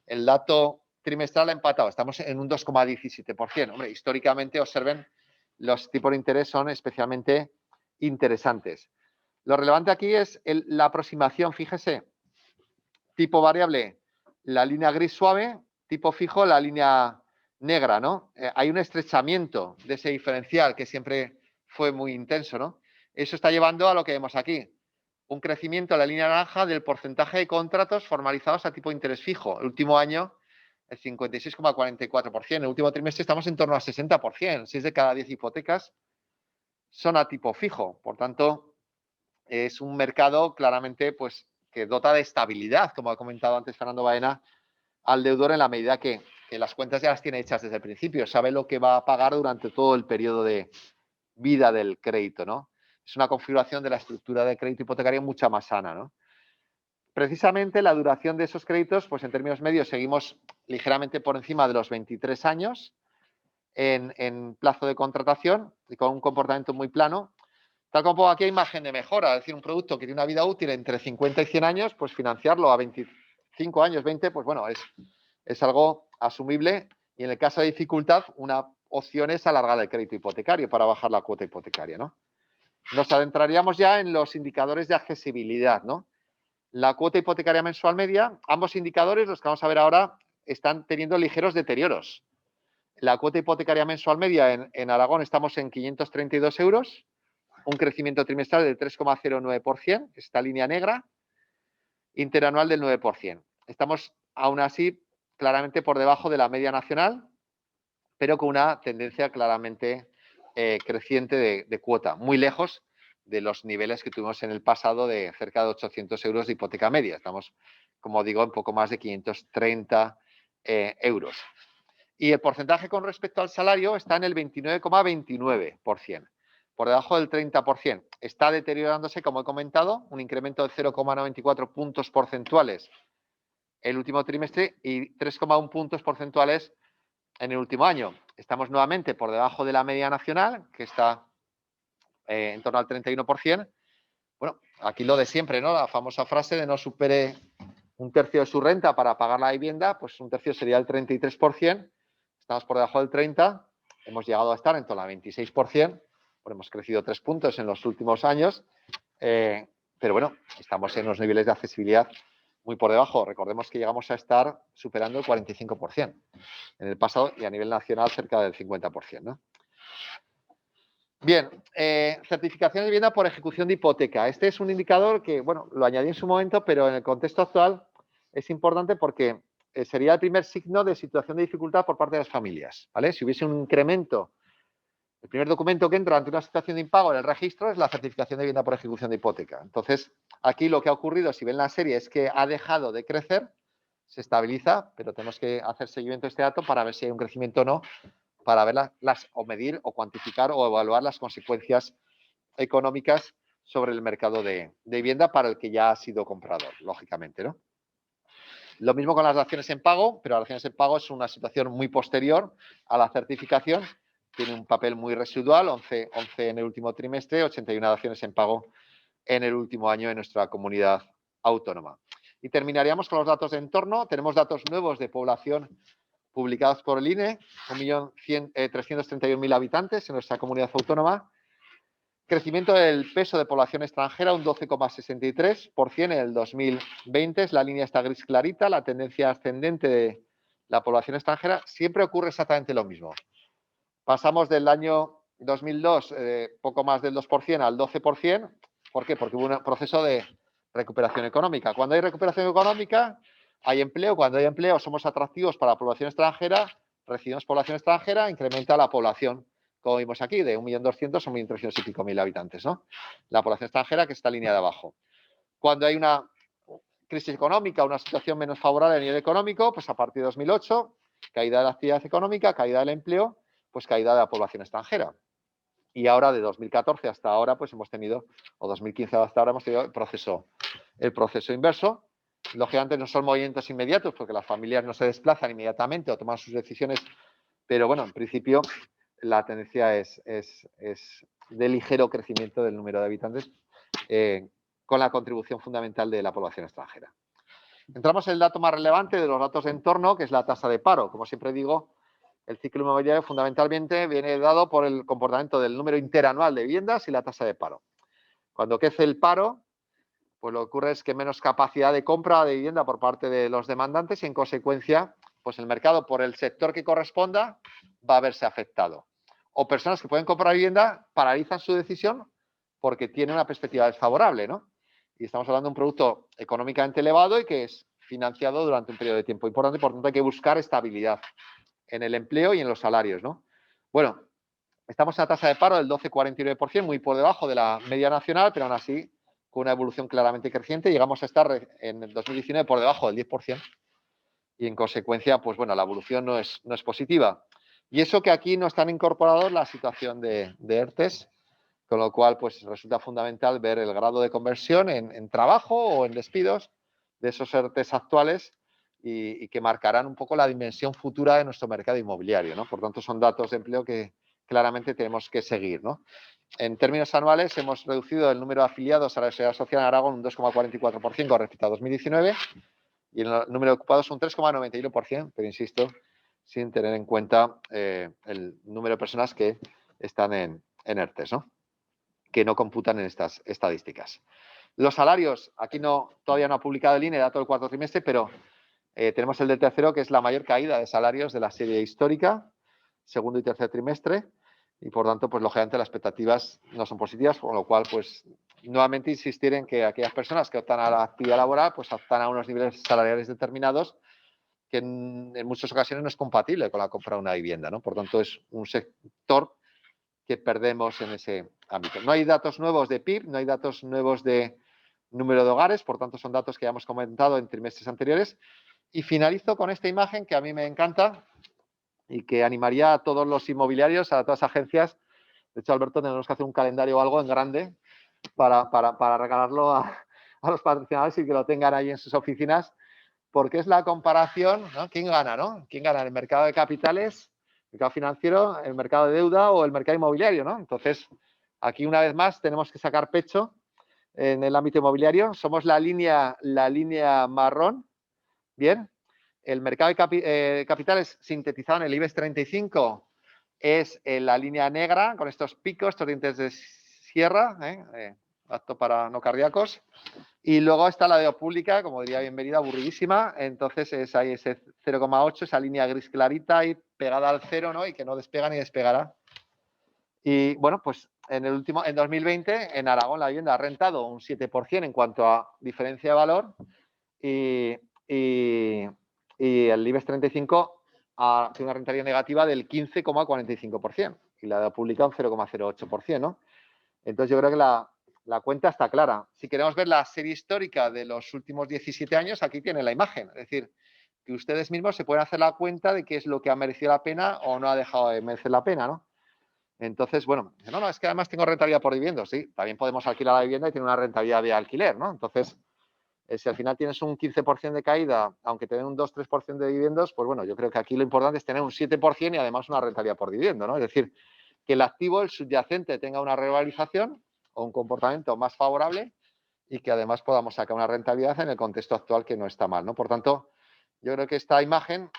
El dato trimestral ha empatado, estamos en un 2,17%. Hombre, históricamente, observen, los tipos de interés son especialmente interesantes. Lo relevante aquí es la aproximación, fíjese, tipo variable, la línea gris suave, tipo fijo, la línea negra, ¿no? Hay un estrechamiento de ese diferencial que siempre fue muy intenso, ¿no? Eso está llevando a lo que vemos aquí, un crecimiento en la línea naranja del porcentaje de contratos formalizados a tipo de interés fijo. El último año, el 56,44%. En el último trimestre estamos en torno al 60%. 6 de cada 10 hipotecas son a tipo fijo. Por tanto, es un mercado claramente pues, que dota de estabilidad, como ha comentado antes Fernando Baena, al deudor en la medida que las cuentas ya las tiene hechas desde el principio, sabe lo que va a pagar durante todo el periodo de vida del crédito, ¿no? Es una configuración de la estructura de crédito hipotecario mucha más sana, ¿no? Precisamente la duración de esos créditos, pues en términos medios seguimos ligeramente por encima de los 23 años en plazo de contratación y con un comportamiento muy plano. Tal como aquí hay margen de mejora, es decir, un producto que tiene una vida útil entre 50 y 100 años, pues financiarlo a 25 años, 20, pues bueno, es algo asumible y en el caso de dificultad, una opción es alargar el crédito hipotecario para bajar la cuota hipotecaria, ¿no? Nos adentraríamos ya en los indicadores de accesibilidad, ¿no? La cuota hipotecaria mensual media, ambos indicadores, los que vamos a ver ahora, están teniendo ligeros deterioros. La cuota hipotecaria mensual media en Aragón estamos en 532 euros, un crecimiento trimestral del 3,09%, esta línea negra, interanual del 9%. Estamos aún así claramente por debajo de la media nacional, pero con una tendencia claramente creciente de cuota, muy lejos de los niveles que tuvimos en el pasado de cerca de 800 euros de hipoteca media. Estamos, como digo, en poco más de 530 euros. Y el porcentaje con respecto al salario está en el 29,29%, por debajo del 30%. Está deteriorándose, como he comentado, un incremento de 0,94 puntos porcentuales el último trimestre y 3,1 puntos porcentuales en el último año. Estamos nuevamente por debajo de la media nacional, que está en torno al 31%. Bueno, aquí lo de siempre, ¿no? La famosa frase de no supere un tercio de su renta para pagar la vivienda, pues un tercio sería el 33%. Estamos por debajo del 30%, hemos llegado a estar en torno al 26%, pues hemos crecido 3 puntos en los últimos años, pero bueno, estamos en unos niveles de accesibilidad muy por debajo. Recordemos que llegamos a estar superando el 45% en el pasado y a nivel nacional cerca del 50%, ¿no? Bien, certificación de vivienda por ejecución de hipoteca. Este es un indicador que, bueno, lo añadí en su momento, pero en el contexto actual es importante porque sería el primer signo de situación de dificultad por parte de las familias, ¿vale? Si hubiese un incremento, el primer documento que entra ante una situación de impago en el registro es la certificación de vivienda por ejecución de hipoteca. Entonces, aquí lo que ha ocurrido, si ven la serie, es que ha dejado de crecer, se estabiliza, pero tenemos que hacer seguimiento de este dato para ver si hay un crecimiento o no, para ver o medir o cuantificar o evaluar las consecuencias económicas sobre el mercado de vivienda para el que ya ha sido comprador, lógicamente, ¿no? Lo mismo con las daciones en pago, pero las daciones en pago es una situación muy posterior a la certificación. Tiene un papel muy residual, 11 en el último trimestre, 81 daciones en pago en el último año en nuestra comunidad autónoma. Y terminaríamos con los datos de entorno. Tenemos datos nuevos de población publicados por el INE, 1.331.000 habitantes en nuestra comunidad autónoma. Crecimiento del peso de población extranjera, un 12,63% en el 2020. Es la línea esta gris clarita, la tendencia ascendente de la población extranjera. Siempre ocurre exactamente lo mismo. Pasamos del año 2002, poco más del 2% al 12%. ¿Por qué? Porque hubo un proceso de recuperación económica. Cuando hay recuperación económica, hay empleo. Cuando hay empleo, somos atractivos para la población extranjera, recibimos población extranjera, incrementa la población, como vimos aquí, de 1.200.000 a 1.300.000 y pico habitantes, ¿no? La población extranjera, que está línea de abajo. Cuando hay una crisis económica, una situación menos favorable a nivel económico, pues a partir de 2008, caída de la actividad económica, caída del empleo, pues caída de la población extranjera. Y ahora, de 2014 hasta ahora, pues hemos tenido, o 2015 hasta ahora, hemos tenido el proceso inverso. Lógicamente no son movimientos inmediatos porque las familias no se desplazan inmediatamente o toman sus decisiones, pero bueno, en principio la tendencia es de ligero crecimiento del número de habitantes con la contribución fundamental de la población extranjera. Entramos en el dato más relevante de los datos de entorno, que es la tasa de paro. Como siempre digo, el ciclo inmobiliario fundamentalmente viene dado por el comportamiento del número interanual de viviendas y la tasa de paro. Cuando crece el paro, pues lo que ocurre es que menos capacidad de compra de vivienda por parte de los demandantes y, en consecuencia, pues el mercado, por el sector que corresponda, va a verse afectado. O personas que pueden comprar vivienda paralizan su decisión porque tienen una perspectiva desfavorable, ¿no? Y estamos hablando de un producto económicamente elevado y que es financiado durante un periodo de tiempo importante, por tanto hay que buscar estabilidad en el empleo y en los salarios, ¿no? Bueno, estamos en la tasa de paro del 12,49%, muy por debajo de la media nacional, pero aún así con una evolución claramente creciente. Llegamos a estar en el 2019 por debajo del 10% y, en consecuencia, pues bueno, la evolución no es positiva. Y eso que aquí no están incorporados la situación de ERTES, con lo cual pues resulta fundamental ver el grado de conversión en trabajo o en despidos de esos ERTES actuales y que marcarán un poco la dimensión futura de nuestro mercado inmobiliario, ¿no? Por tanto, son datos de empleo que claramente tenemos que seguir, ¿no? En términos anuales, hemos reducido el número de afiliados a la Seguridad Social en Aragón un 2,44% con respecto a 2019 y el número de ocupados un 3,91%, pero insisto, sin tener en cuenta el número de personas que están en ERTES, ¿no? Que no computan en estas estadísticas. Los salarios, aquí todavía no ha publicado el INE dato del cuarto trimestre, pero tenemos el del tercero, que es la mayor caída de salarios de la serie histórica, segundo y tercer trimestre, y por tanto, pues lógicamente las expectativas no son positivas, con lo cual, pues nuevamente insistir en que aquellas personas que optan a la actividad laboral, pues optan a unos niveles salariales determinados que en muchas ocasiones no es compatible con la compra de una vivienda, ¿no? Por tanto, es un sector que perdemos en ese ámbito. No hay datos nuevos de PIB, no hay datos nuevos de número de hogares, por tanto son datos que ya hemos comentado en trimestres anteriores. Y finalizo con esta imagen que a mí me encanta y que animaría a todos los inmobiliarios, a todas las agencias. De hecho, Alberto, tenemos que hacer un calendario o algo en grande para regalarlo a los patrocinadores y que lo tengan ahí en sus oficinas, porque es la comparación, ¿no? ¿Quién gana, no? ¿Quién gana? ¿El mercado de capitales, el mercado financiero, el mercado de deuda o el mercado inmobiliario, ¿no? Entonces, aquí una vez más tenemos que sacar pecho en el ámbito inmobiliario. Somos la línea marrón, bien. El mercado de capitales sintetizado en el IBEX 35 es la línea negra con estos picos, estos dientes de sierra, apto para no cardíacos. Y luego está la deuda pública, como diría bienvenida, aburridísima. Entonces es ahí ese 0,8, esa línea gris clarita y pegada al cero, ¿no? Y que no despega ni despegará. Y bueno, pues en 2020, en Aragón la vivienda ha rentado un 7% en cuanto a diferencia de valor y el IBEX 35 ha tenido una rentabilidad negativa del 15,45% y la deuda pública un 0,08%, ¿no? Entonces yo creo que la cuenta está clara. Si queremos ver la serie histórica de los últimos 17 años, aquí tiene la imagen. Es decir, que ustedes mismos se pueden hacer la cuenta de qué es lo que ha merecido la pena o no ha dejado de merecer la pena, ¿no? Entonces, bueno, no, es que además tengo rentabilidad por dividendos, sí, también podemos alquilar la vivienda y tener una rentabilidad de alquiler, ¿no? Entonces, si al final tienes un 15% de caída, aunque te den un 2-3% de dividendos, pues bueno, yo creo que aquí lo importante es tener un 7% y además una rentabilidad por dividendo, ¿no? Es decir, que el activo, el subyacente, tenga una revalorización o un comportamiento más favorable y que además podamos sacar una rentabilidad en el contexto actual que no está mal, ¿no? Por tanto, yo creo que esta imagen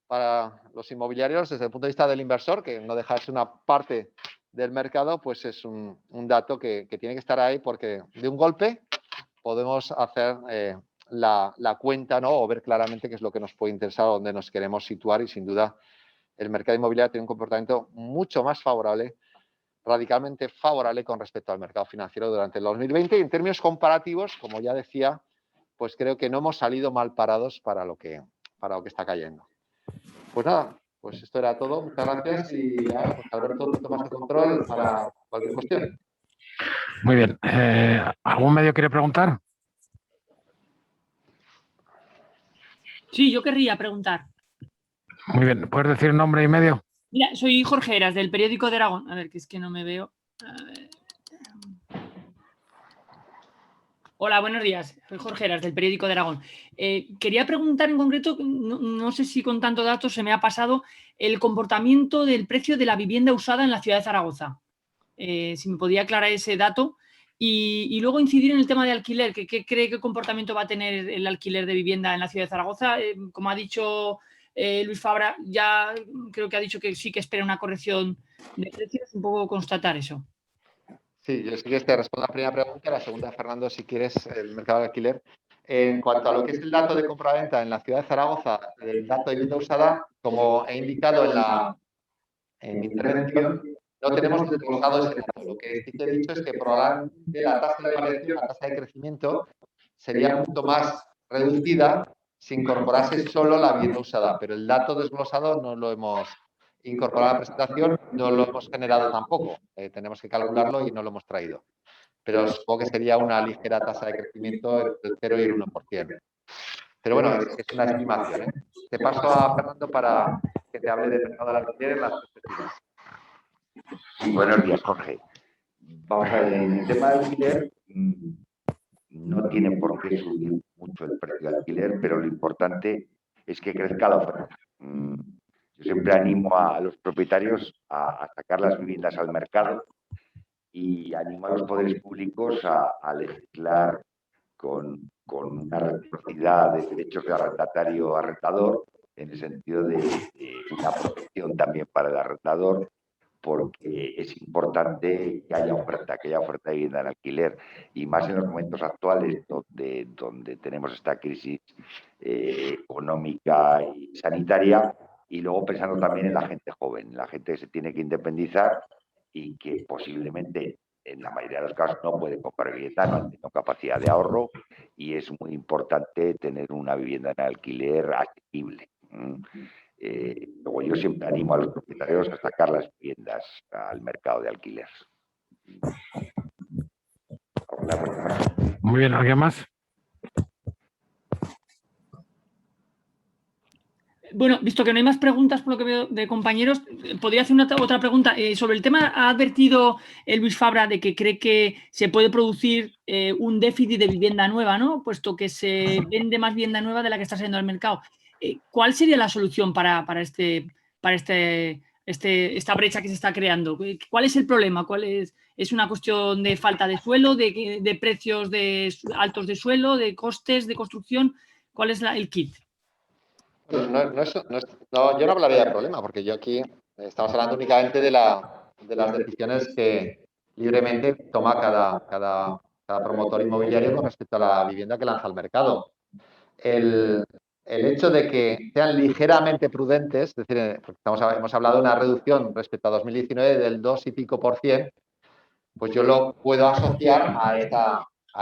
para los inmobiliarios, desde el punto de vista del inversor, que no deja de ser una parte del mercado, pues es un dato que tiene que estar ahí porque de un golpe podemos hacer la cuenta, ¿no? O ver claramente qué es lo que nos puede interesar o dónde nos queremos situar y sin duda el mercado inmobiliario tiene un comportamiento mucho más favorable, radicalmente favorable con respecto al mercado financiero durante el 2020 y en términos comparativos, como ya decía, pues creo que no hemos salido mal parados para lo que está cayendo. Pues nada, pues esto era todo. Muchas gracias y ya, pues Alberto, tú tomas el control para cualquier cuestión. Muy bien. ¿Algún medio quiere preguntar? Sí, yo querría preguntar. Muy bien. ¿Puedes decir nombre y medio? Mira, soy Jorge Heras, del periódico de Aragón. A ver, que es que no me veo. A ver. Hola, buenos días. Soy Jorge Heras, del periódico de Aragón. Quería preguntar en concreto, no sé si con tanto datos se me ha pasado, el comportamiento del precio de la vivienda usada en la ciudad de Zaragoza. Si me podía aclarar ese dato. Y luego incidir en el tema de alquiler. ¿Qué cree que comportamiento va a tener el alquiler de vivienda en la ciudad de Zaragoza? Como ha dicho Luis Fabra, ya creo que ha dicho que sí que espera una corrección de precios. Un poco constatar eso. Sí, yo sí que te respondo a la primera pregunta. La segunda, Fernando, si quieres, el mercado de alquiler. En cuanto a lo que es el dato de compraventa en la ciudad de Zaragoza, el dato de vivienda usada, como he indicado en mi intervención, no tenemos desglosado ese dato. Lo que sí que he dicho es que probablemente la tasa de variación, la tasa de crecimiento, sería mucho más reducida si incorporase solo la vivienda usada, pero el dato desglosado no lo hemos incorporado a la presentación, no lo hemos generado tampoco. Tenemos que calcularlo y no lo hemos traído. Pero supongo que sería una ligera tasa de crecimiento entre el 0 y el 1%. Pero bueno, es una estimación, ¿eh? Te paso a Fernando para que te hable del mercado del alquiler en las perspectivas. Buenos días, Jorge. Vamos a ver, en el tema del alquiler no tiene por qué subir mucho el precio del alquiler, pero lo importante es que crezca la oferta. Yo siempre animo a los propietarios a sacar las viviendas al mercado y animo a los poderes públicos a legislar con una reciprocidad de derechos de arrendatario a arrendador, en el sentido de una protección también para el arrendador, porque es importante que haya oferta de vivienda en alquiler, y más en los momentos actuales donde tenemos esta crisis económica y sanitaria, y luego pensando también en la gente joven, la gente que se tiene que independizar y que posiblemente en la mayoría de los casos no puede comprar vivienda, no tiene capacidad de ahorro, y es muy importante tener una vivienda en alquiler asequible. Luego yo siempre animo a los propietarios a sacar las viviendas al mercado de alquiler. Muy bien, ¿alguien más? Bueno, visto que no hay más preguntas por lo que veo de compañeros, podría hacer otra pregunta. Sobre el tema, ha advertido Luis Fabra de que cree que se puede producir un déficit de vivienda nueva, ¿no? Puesto que se vende más vivienda nueva de la que está saliendo al mercado. ¿Cuál sería la solución para esta brecha que se está creando? ¿Cuál es el problema? ¿Es una cuestión de falta de suelo, de precios altos de suelo, de costes de construcción? ¿Cuál es el kit? Yo no hablaría de problema, porque yo aquí estamos hablando únicamente de las decisiones que libremente toma cada promotor inmobiliario con respecto a la vivienda que lanza al mercado. El hecho de que sean ligeramente prudentes, es decir, porque hemos hablado de una reducción respecto a 2019 del 2 y pico %, pues yo lo puedo asociar a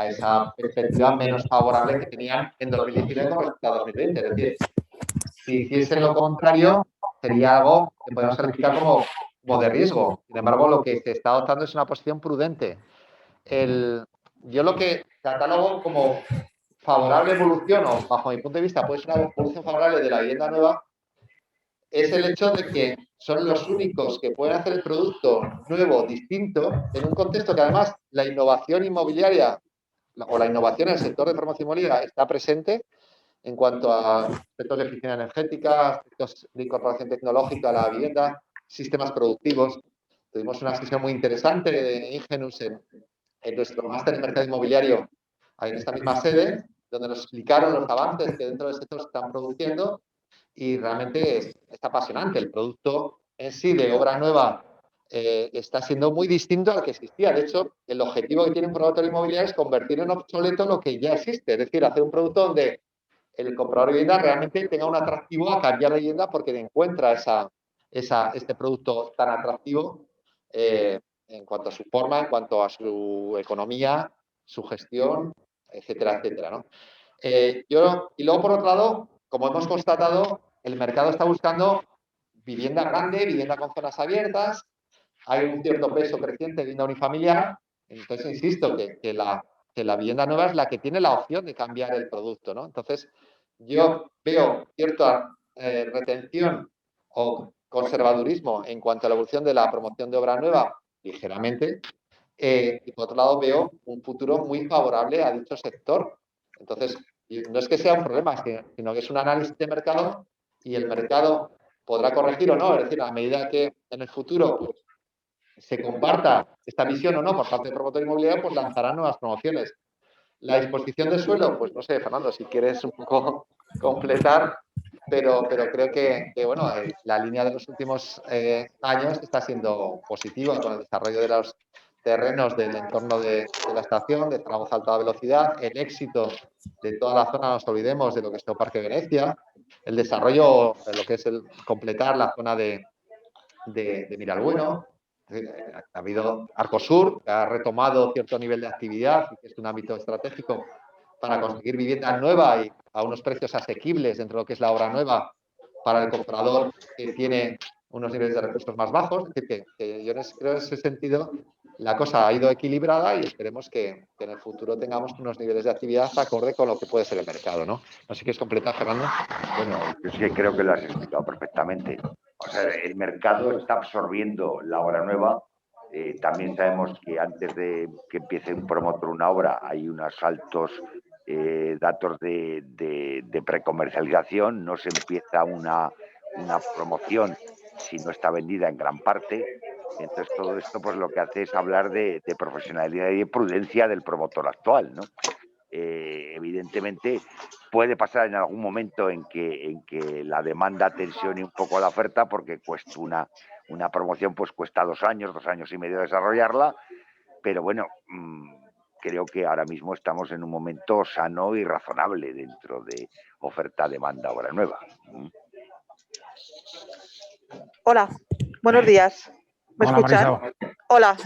esa perspectiva menos favorable que tenían en 2019 con respecto a 2020. Es decir, si hiciesen lo contrario, sería algo que podemos calificar como de riesgo. Sin embargo, lo que se está adoptando es una posición prudente. Yo lo que catalogo como favorable evolución, o bajo mi punto de vista puede ser una evolución favorable de la vivienda nueva, es el hecho de que son los únicos que pueden hacer el producto nuevo, distinto, en un contexto que además la innovación inmobiliaria o la innovación en el sector de promoción inmobiliaria está presente en cuanto a aspectos de eficiencia energética, aspectos de incorporación tecnológica a la vivienda, sistemas productivos. Tuvimos una sesión muy interesante de Ingenus en nuestro máster en mercado inmobiliario, en esta misma sede, donde nos explicaron los avances que dentro del sector se están produciendo y realmente es apasionante. El producto en sí de obra nueva está siendo muy distinto al que existía. De hecho, el objetivo que tiene un promotor inmobiliario es convertir en obsoleto lo que ya existe, es decir, hacer un producto donde el comprador de vivienda realmente tenga un atractivo a cambiar de vivienda porque encuentra este producto tan atractivo en cuanto a su forma, en cuanto a su economía, su gestión, etcétera, etcétera, ¿no? Y luego, por otro lado, como hemos constatado, el mercado está buscando vivienda grande, vivienda con zonas abiertas, hay un cierto peso creciente de vivienda unifamiliar, entonces insisto que la vivienda nueva es la que tiene la opción de cambiar el producto, ¿no? Entonces, yo veo cierta retención o conservadurismo en cuanto a la evolución de la promoción de obra nueva, ligeramente, y por otro lado veo un futuro muy favorable a dicho sector. Entonces, no es que sea un problema, sino que es un análisis de mercado y el mercado podrá corregir o no, es decir, a medida que en el futuro pues, se comparta esta visión o no por parte del promotor inmobiliario, pues lanzarán nuevas promociones. La disposición de suelo, pues no sé, Fernando, si quieres un poco completar, pero creo que bueno, la línea de los últimos años está siendo positiva con el desarrollo de los terrenos del entorno de la estación, de tramos de alta velocidad, el éxito de toda la zona, no nos olvidemos de lo que es el Parque Venecia, el desarrollo de lo que es el completar la zona de Miralbueno. Ha habido Arcosur, que ha retomado cierto nivel de actividad y que es un ámbito estratégico para conseguir vivienda nueva y a unos precios asequibles dentro de lo que es la obra nueva para el comprador que tiene unos niveles de recursos más bajos. Es decir, que yo creo que en ese sentido la cosa ha ido equilibrada y esperemos que en el futuro tengamos unos niveles de actividad acorde con lo que puede ser el mercado, ¿no? No sé si quieres completar, Fernando. Bueno, yo sí que creo que lo has explicado perfectamente. O sea, el mercado está absorbiendo la obra nueva. También sabemos que antes de que empiece un promotor una obra hay unos altos datos de precomercialización. No se empieza una promoción si no está vendida en gran parte. Entonces todo esto pues lo que hace es hablar de profesionalidad y de prudencia del promotor actual, ¿no? Evidentemente puede pasar en algún momento en que la demanda tensione un poco la oferta porque cuesta una promoción pues cuesta 2 años, 2 años y medio desarrollarla, pero bueno, creo que ahora mismo estamos en un momento sano y razonable dentro de oferta-demanda obra nueva. Hola, buenos días. ¿Me Hola, escuchan? Marisol. Hola.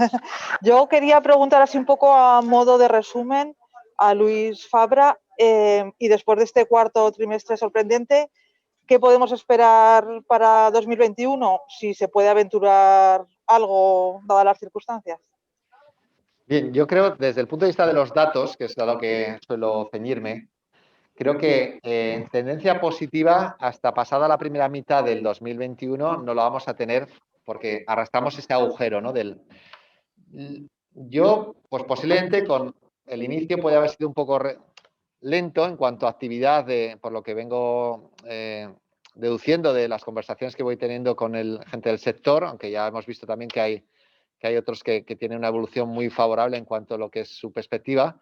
Yo quería preguntar así un poco a modo de resumen a Luis Fabra y después de este cuarto trimestre sorprendente, ¿qué podemos esperar para 2021? Si se puede aventurar algo dadas las circunstancias. Bien, yo creo desde el punto de vista de los datos, que es a lo que suelo ceñirme, creo que en tendencia positiva hasta pasada la primera mitad del 2021 no lo vamos a tener porque arrastramos ese agujero, ¿no? Yo, pues posiblemente con el inicio puede haber sido un poco lento en cuanto a actividad, por lo que vengo deduciendo de las conversaciones que voy teniendo con gente del sector, aunque ya hemos visto también que hay otros que tienen una evolución muy favorable en cuanto a lo que es su perspectiva.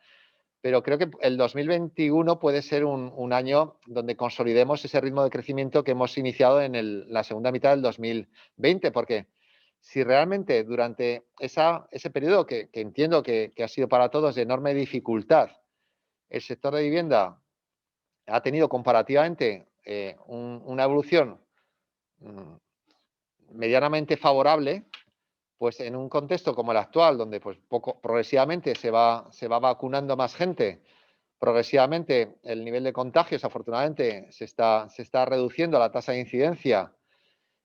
Pero creo que el 2021 puede ser un año donde consolidemos ese ritmo de crecimiento que hemos iniciado en la segunda mitad del 2020, porque si realmente durante ese periodo que entiendo que ha sido para todos de enorme dificultad, el sector de vivienda ha tenido comparativamente una evolución medianamente favorable, pues en un contexto como el actual, donde pues progresivamente se va vacunando más gente, progresivamente el nivel de contagios afortunadamente se está reduciendo la tasa de incidencia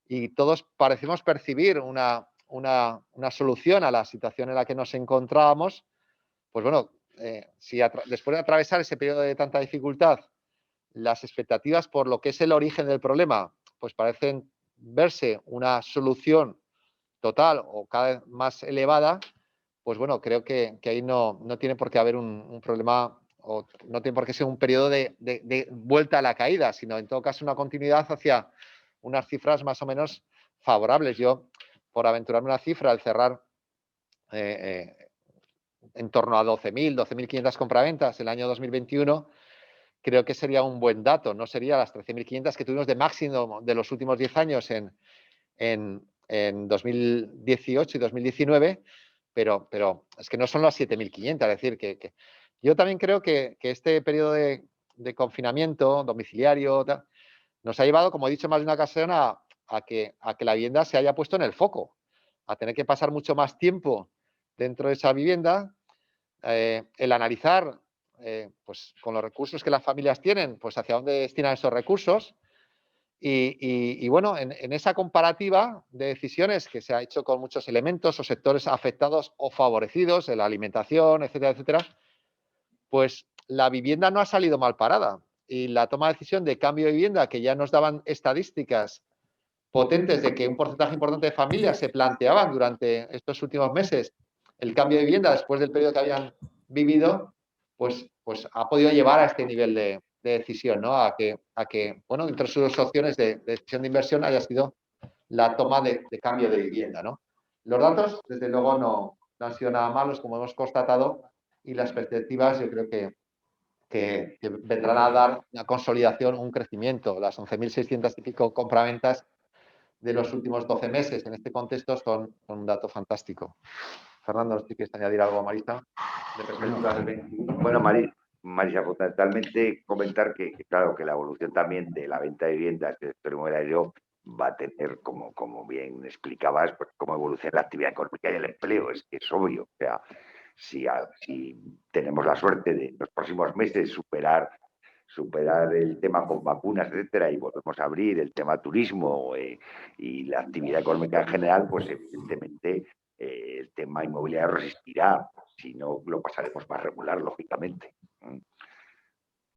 y todos parecemos percibir una solución a la situación en la que nos encontrábamos, pues bueno, después de atravesar ese periodo de tanta dificultad, las expectativas por lo que es el origen del problema, pues parecen verse una solución total o cada vez más elevada, pues bueno, creo que ahí no tiene por qué haber un problema o no tiene por qué ser un periodo de vuelta a la caída, sino en todo caso una continuidad hacia unas cifras más o menos favorables. Yo, por aventurarme una cifra, al cerrar en torno a 12.000, 12.500 compraventas el año 2021, creo que sería un buen dato. No sería las 13.500 que tuvimos de máximo de los últimos 10 años en 2018 y 2019, pero es que no son las 7.500. Es decir, que yo también creo que este periodo de confinamiento domiciliario nos ha llevado, como he dicho más de una ocasión, a que la vivienda se haya puesto en el foco, a tener que pasar mucho más tiempo dentro de esa vivienda, el analizar pues con los recursos que las familias tienen, pues hacia dónde destinan esos recursos. Y bueno, en esa comparativa de decisiones que se ha hecho con muchos elementos o sectores afectados o favorecidos, en la alimentación, etcétera, etcétera, pues la vivienda no ha salido mal parada. Y la toma de decisión de cambio de vivienda, que ya nos daban estadísticas potentes de que un porcentaje importante de familias se planteaban durante estos últimos meses el cambio de vivienda después del periodo que habían vivido, pues ha podido llevar a este nivel de decisión, ¿no? A que bueno, entre sus opciones de decisión de inversión haya sido la toma de cambio de vivienda, ¿no? Los datos, desde luego, no han sido nada malos, como hemos constatado, y las perspectivas yo creo que vendrán a dar una consolidación, un crecimiento. Las 11.600 y pico compraventas de los últimos 12 meses en este contexto son un dato fantástico. Fernando, si quieres añadir algo, Marisa, de perspectiva del 21. Bueno, Marisa, fundamentalmente comentar que, claro, que la evolución también de la venta de viviendas del sector inmobiliario va a tener, como bien explicabas, pues cómo evoluciona la actividad económica y el empleo, es obvio. O sea, si tenemos la suerte de en los próximos meses superar el tema con vacunas, etcétera, y volvemos a abrir el tema turismo y la actividad económica en general, pues evidentemente el tema inmobiliario resistirá, si no lo pasaremos más regular, lógicamente.